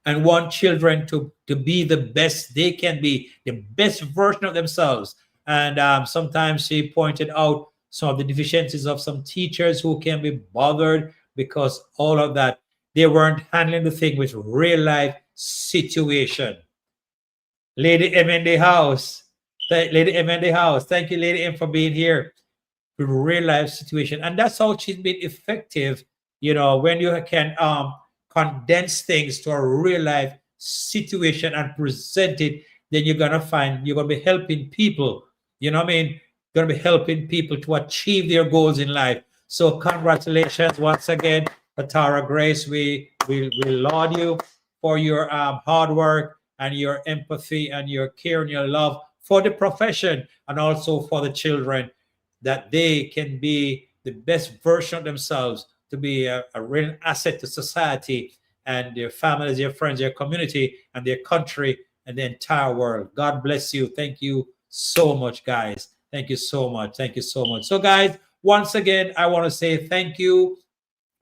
[SPEAKER 1] and want children to be the best they can be, the best version of themselves. And sometimes she pointed out some of the deficiencies of some teachers who can be bothered because all of that, they weren't handling the thing with real life situation. Lady M in the house. Lady M in the house. Thank you, Lady M, for being here with real life situation. And that's how she's been effective, when you can condense things to a real life situation and present it, then you're gonna find you're gonna be helping people, what I mean? Gonna be helping people to achieve their goals in life. So congratulations once again, Tara Grace. We laud you for your hard work and your empathy and your care and your love for the profession and also for the children, that they can be the best version of themselves, to be a real asset to society and their families, their friends, their community, and their country and the entire world. God bless you. Thank you so much, guys. Thank you so much. Thank you so much. So, guys, once again, I want to say thank you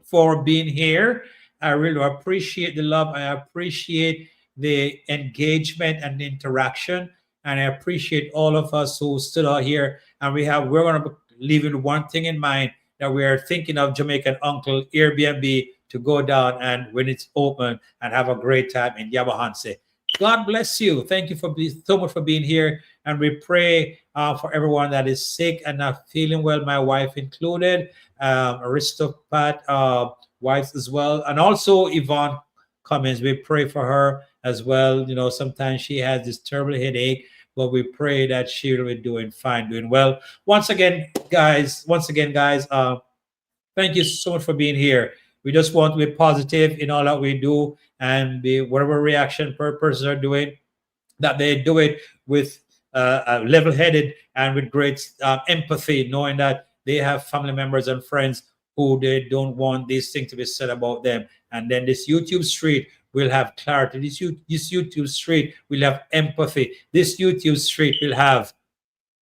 [SPEAKER 1] for being here. I really appreciate the love. I appreciate the engagement and the interaction. And I appreciate all of us who stood out here. And we're going to leave with one thing in mind, that we are thinking of Jamaican Uncle Airbnb to go down and when it's open and have a great time in Yabahanse. God bless you. Thank you so much for being here. And we pray for everyone that is sick and not feeling well, my wife included, Aristopat wives as well, and also Yvonne Cummins. We pray for her as well. Sometimes she has this terrible headache, but we pray that she will be doing fine, doing well. Once again, guys, thank you so much for being here. We just want to be positive in all that we do, and be whatever reaction per person are doing, that they do it with level-headed and with great empathy, knowing that they have family members and friends who they don't want this thing to be said about them. And then this YouTube street will have clarity. This YouTube street will have empathy. This YouTube street will have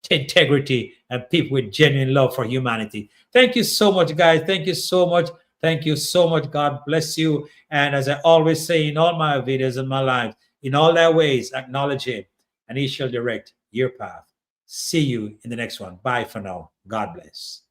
[SPEAKER 1] integrity and people with genuine love for humanity. Thank you so much, guys. Thank you so much. Thank you so much. God bless you. And as I always say in all my videos and my lives, in all their ways, acknowledge him, and he shall direct your path. See you in the next one. Bye for now. God bless.